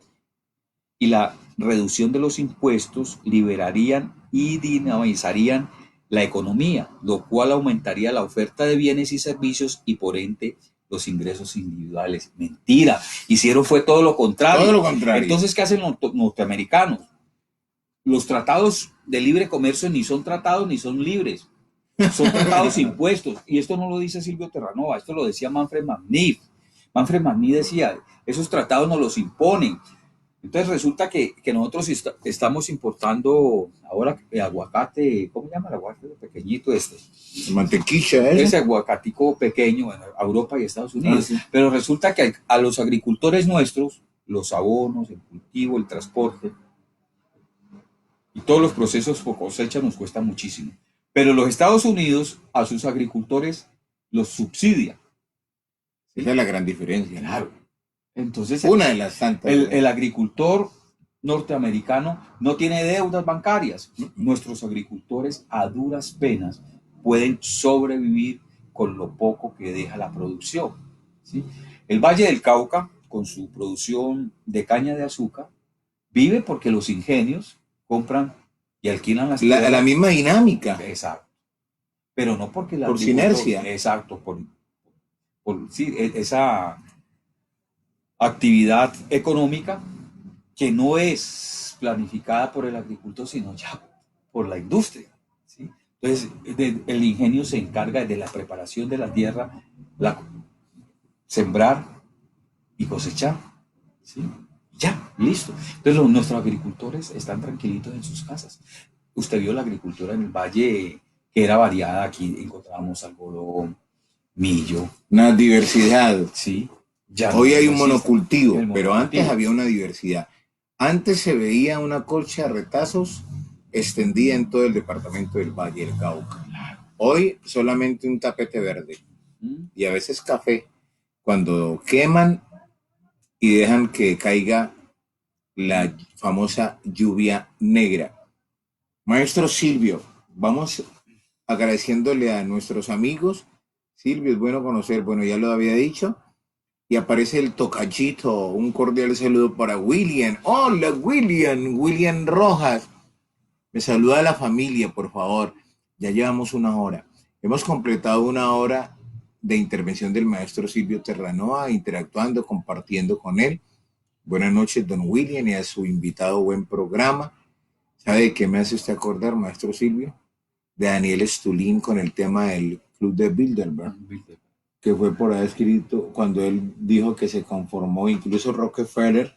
y la reducción de los impuestos liberarían y dinamizarían la economía, lo cual aumentaría la oferta de bienes y servicios y por ende los ingresos individuales. Mentira, hicieron fue todo lo contrario. Todo lo contrario. Entonces, ¿qué hacen los norteamericanos? Los tratados de libre comercio ni son tratados ni son libres, son tratados impuestos. Y esto no lo dice Silvio Terranova, esto lo decía Manfred Magniff. Manfred Magniff decía, esos tratados nos los imponen. Entonces resulta que nosotros estamos importando ahora aguacate, ¿cómo se llama el aguacate pequeñito este? Mantequilla, ese aguacatico pequeño en Europa y Estados Unidos. Sí. Pero resulta que a los agricultores nuestros, los abonos, el cultivo, el transporte y todos los procesos por cosecha nos cuesta muchísimo. Pero los Estados Unidos a sus agricultores los subsidia. Esa es la gran diferencia. Claro. Entonces, una de las tantas. El agricultor norteamericano no tiene deudas bancarias. Nuestros agricultores a duras penas pueden sobrevivir con lo poco que deja la producción. ¿Sí? El Valle del Cauca, con su producción de caña de azúcar, vive porque los ingenios compran y alquilan las tierras. La misma dinámica. Exacto. Pero no porque la por sinergia. Exacto, por sí, esa actividad económica que no es planificada por el agricultor, sino ya por la industria. ¿Sí? Entonces, el ingenio se encarga de la preparación de la tierra, sembrar y cosechar. ¿Sí? Ya, listo. Entonces, nuestros agricultores están tranquilitos en sus casas. Usted vio la agricultura en el valle, que era variada. Aquí encontrábamos algodón, millo. Una diversidad. Sí. Ya hoy no hay un monocultivo, pero antes había una diversidad. Antes se veía una colcha de retazos extendida en todo el departamento del Valle del Cauca. Hoy solamente un tapete verde y a veces café, cuando queman y dejan que caiga la famosa lluvia negra. Maestro Silvio, vamos agradeciéndole a nuestros amigos. Silvio, es bueno conocer, bueno, ya lo había dicho. Y aparece el tocallito, un cordial saludo para William. Hola William Rojas. Me saluda a la familia, por favor. Ya llevamos 1 hora. Hemos completado una hora de intervención del maestro Silvio Terranova, interactuando, compartiendo con él. Buenas noches, don William, y a su invitado, buen programa. ¿Sabe de qué me hace usted acordar, maestro Silvio? De Daniel Stulin con el tema del Club de Bilderberg, que fue por ahí escrito cuando él dijo que se conformó, incluso Rockefeller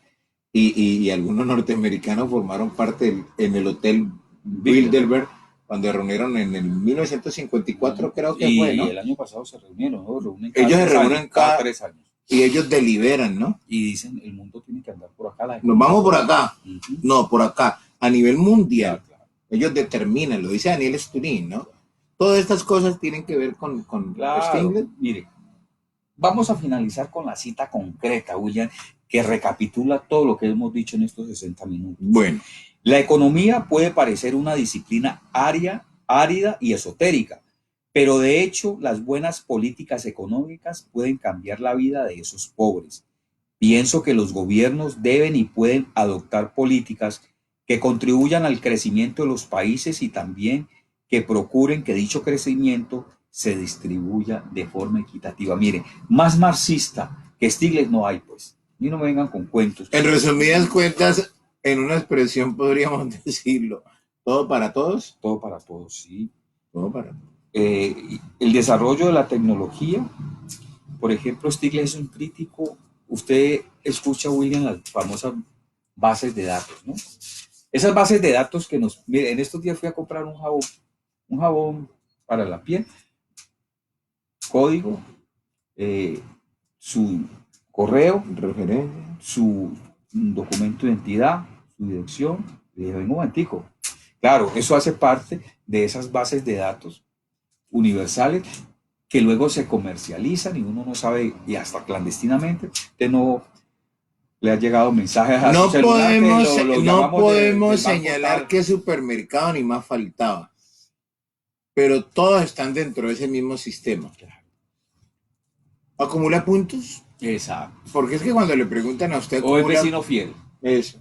y algunos norteamericanos formaron parte en el Hotel Bilderberg cuando se reunieron en el 1954, creo que fue, ¿no? Y el año pasado se reunieron, ¿no? Ellos se reúnen cada 3 años. Y ellos deliberan, ¿no? Y dicen, el mundo tiene que andar por acá. Nos vamos por acá. No, por acá. A nivel mundial. Claro. Ellos determinan, lo dice Daniel Stulin, ¿no? Todas estas cosas tienen que ver con Stingler. Mire, vamos a finalizar con la cita concreta, William, que recapitula todo lo que hemos dicho en estos 60 minutos. Bueno. La economía puede parecer una disciplina árida y esotérica, pero de hecho las buenas políticas económicas pueden cambiar la vida de esos pobres. Pienso que los gobiernos deben y pueden adoptar políticas que contribuyan al crecimiento de los países y también que procuren que dicho crecimiento se distribuya de forma equitativa. Mire, más marxista que Stiglitz no hay, pues. Y no me vengan con cuentos. En resumidas cuentas, en una expresión podríamos decirlo, ¿todo para todos? Todo para todos, sí. Todo para todos. El desarrollo de la tecnología, por ejemplo, Stiglitz es un crítico. Usted escucha, William, las famosas bases de datos, ¿no? Esas bases de datos que nos... Mire, en estos días fui a comprar un jabón para la piel, código, su correo, referencia, su documento de identidad, su dirección. Le dije, venga un momentico. Claro, eso hace parte de esas bases de datos universales que luego se comercializan y uno no sabe, y hasta clandestinamente, usted no le ha llegado mensajes a su celular. No podemos de señalar qué supermercado ni más faltaba, pero todos están dentro de ese mismo sistema. ¿Acumula puntos? Exacto. Porque es que cuando le preguntan a usted... O el vecino fiel. Eso.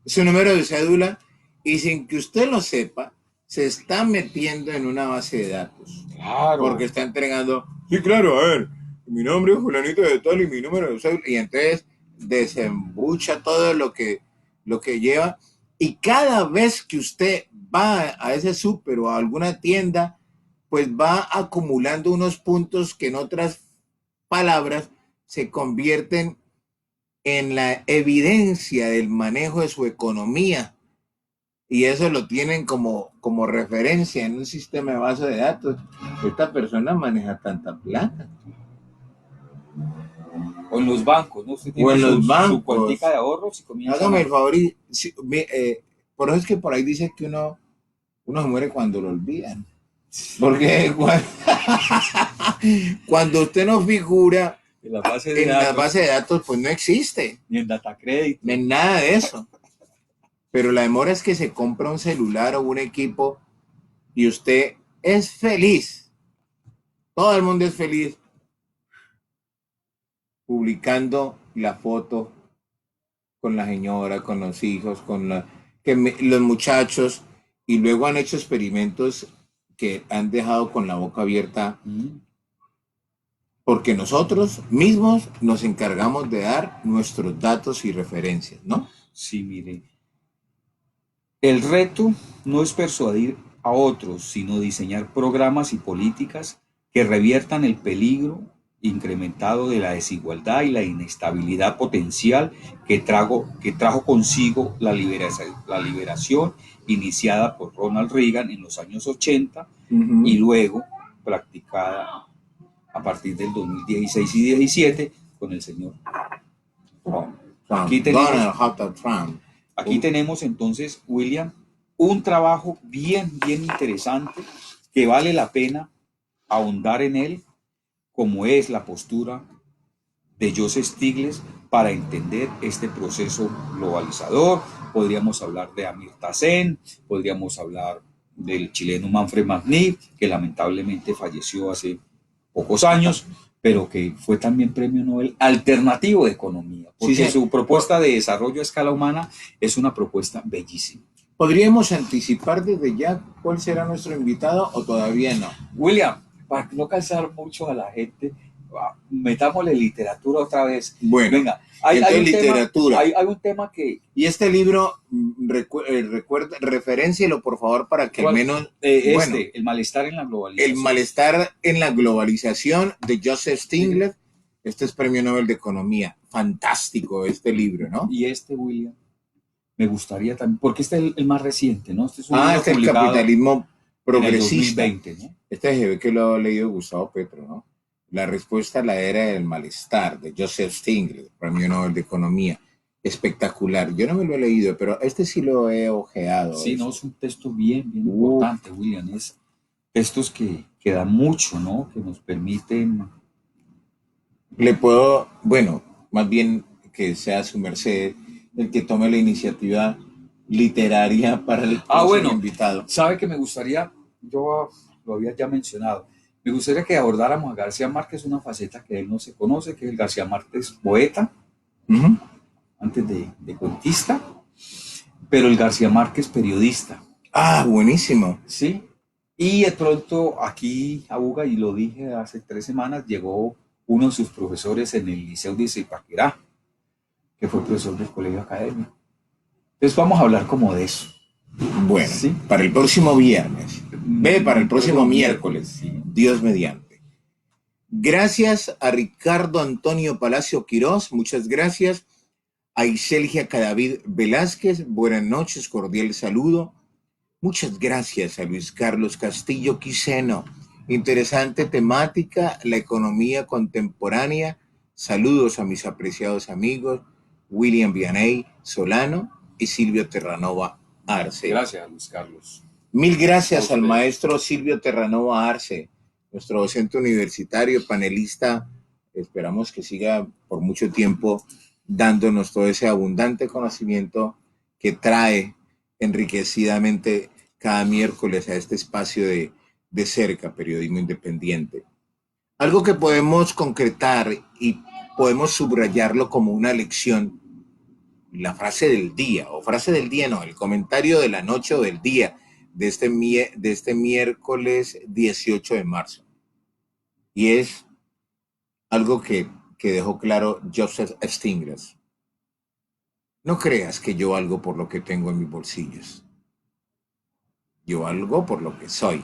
Su número de cédula, y sin que usted lo sepa, se está metiendo en una base de datos. Claro. Porque está entregando... Sí, claro, a ver, mi nombre es fulanito de tal y mi número de cédula. Y entonces desembucha todo lo que lleva. Y cada vez que usted va a ese súper o a alguna tienda, pues va acumulando unos puntos que en otras palabras se convierten en la evidencia del manejo de su economía, y eso lo tienen como referencia en un sistema de base de datos. Esta persona maneja tanta plata. O en los bancos, ¿no? Usted tiene su cuentica de ahorros y comienza. Hágame el favor, por eso es que por ahí dice que uno se muere cuando lo olvidan. Porque cuando usted no figura en la base de datos, pues no existe. Ni en DataCredit. Ni en nada de eso. Pero la demora es que se compra un celular o un equipo y usted es feliz. Todo el mundo es feliz publicando la foto con la señora, con los hijos, los muchachos, y luego han hecho experimentos que han dejado con la boca abierta, porque nosotros mismos nos encargamos de dar nuestros datos y referencias, ¿no? Sí, mire. El reto no es persuadir a otros, sino diseñar programas y políticas que reviertan el peligro incrementado de la desigualdad y la inestabilidad potencial que trajo consigo la liberación iniciada por Ronald Reagan en los años 80 y luego practicada a partir del 2016 y 2017 con el señor Trump. Aquí tenemos entonces, William, un trabajo bien interesante que vale la pena ahondar en él, como es la postura de Joseph Stiglitz para entender este proceso globalizador. Podríamos hablar de Amartya Sen, podríamos hablar del chileno Manfred Magniff, que lamentablemente falleció hace pocos años, pero que fue también premio Nobel alternativo de economía, porque su propuesta de desarrollo a escala humana es una propuesta bellísima. ¿Podríamos anticipar desde ya cuál será nuestro invitado o todavía no? William, para no cansar mucho a la gente, metámosle literatura otra vez. Bueno, Venga, hay entonces un tema, literatura. hay un tema que, Y este libro, recuerda, referéncielo por favor para que al ¿cuál? menos, bueno, El malestar en la El globalización. malestar en la globalización de Joseph Stiglitz. Este es Premio Nobel de Economía. Fantástico este libro, ¿no? Y este, William, me gustaría también, porque este es el más reciente, ¿no? Este es un Ah, libro este es el publicado capitalismo en el progresista. 2020, ¿no? Este se ve que lo ha leído Gustavo Petro, ¿no? La respuesta a la era del malestar de Joseph Stiglitz, Premio Nobel de Economía. Espectacular. Yo no me lo he leído, pero este sí lo he ojeado. Sí, no, es un texto bien, bien Uf, importante, William. Es textos que dan mucho, ¿no? Que nos permiten. le puedo, bueno, más bien que sea su merced el que tome la iniciativa literaria para el próximo Bueno, invitado. sabe que me gustaría, yo lo había ya mencionado, me gustaría que abordáramos a García Márquez una faceta que él no se conoce, que es el García Márquez poeta, Ujú. antes de cuentista, pero el García Márquez periodista, Ah, buenísimo. ¿sí? Y de pronto aquí a Buga, y lo dije hace 3 semanas, llegó uno de sus profesores en el Liceo de Zipaquirá, que fue profesor del Colegio Academia. Entonces vamos a hablar como de eso, Bueno, ¿sí? para el próximo viernes. Ve, para el próximo Próximo miércoles. miércoles, ¿sí? Dios mediante. Gracias a Ricardo Antonio Palacio Quirós. Muchas gracias. A Iselgia Cadavid Velázquez. Buenas noches. Cordial saludo. Muchas gracias a Luis Carlos Castillo Quiseno. Interesante temática, la economía contemporánea. Saludos a mis apreciados amigos William Vianey Solano y Silvio Terranova Arce. Gracias, Luis Carlos. Mil A gracias al usted. maestro Silvio Terranova Arce, nuestro docente universitario, panelista. Esperamos que siga por mucho tiempo dándonos todo ese abundante conocimiento que trae enriquecidamente cada miércoles a este espacio de cerca, periodismo independiente. Algo que podemos concretar y podemos subrayarlo como una lección, la frase del día, o frase del día no, el comentario de la noche o del día de este miércoles 18 de marzo. Y es algo que dejó claro Joseph Stiglitz. No creas que yo valgo por lo que tengo en mis bolsillos. Yo valgo por lo que soy.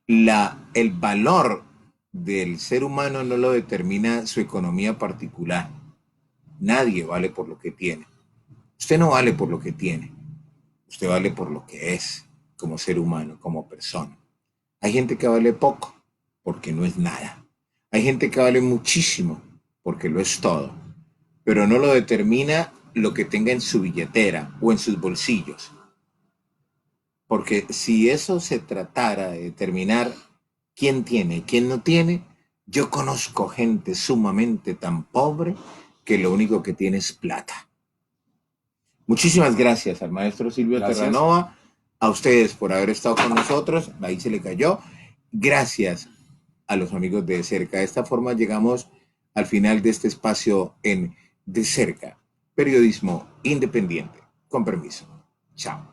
El valor del ser humano no lo determina su economía particular. Nadie vale por lo que tiene. Usted no vale por lo que tiene. Usted vale por lo que es como ser humano, como persona. Hay gente que vale poco porque no es nada. Hay gente que vale muchísimo porque lo es todo. Pero no lo determina lo que tenga en su billetera o en sus bolsillos. Porque si eso se tratara de determinar quién tiene y quién no tiene, yo conozco gente sumamente tan pobre que lo único que tiene es plata. Muchísimas gracias al maestro Silvio Gracias. Terranova, a ustedes por haber estado con nosotros, ahí se le cayó. Gracias a los amigos de cerca. De esta forma llegamos al final de este espacio en De cerca, periodismo independiente. Con permiso. Chao.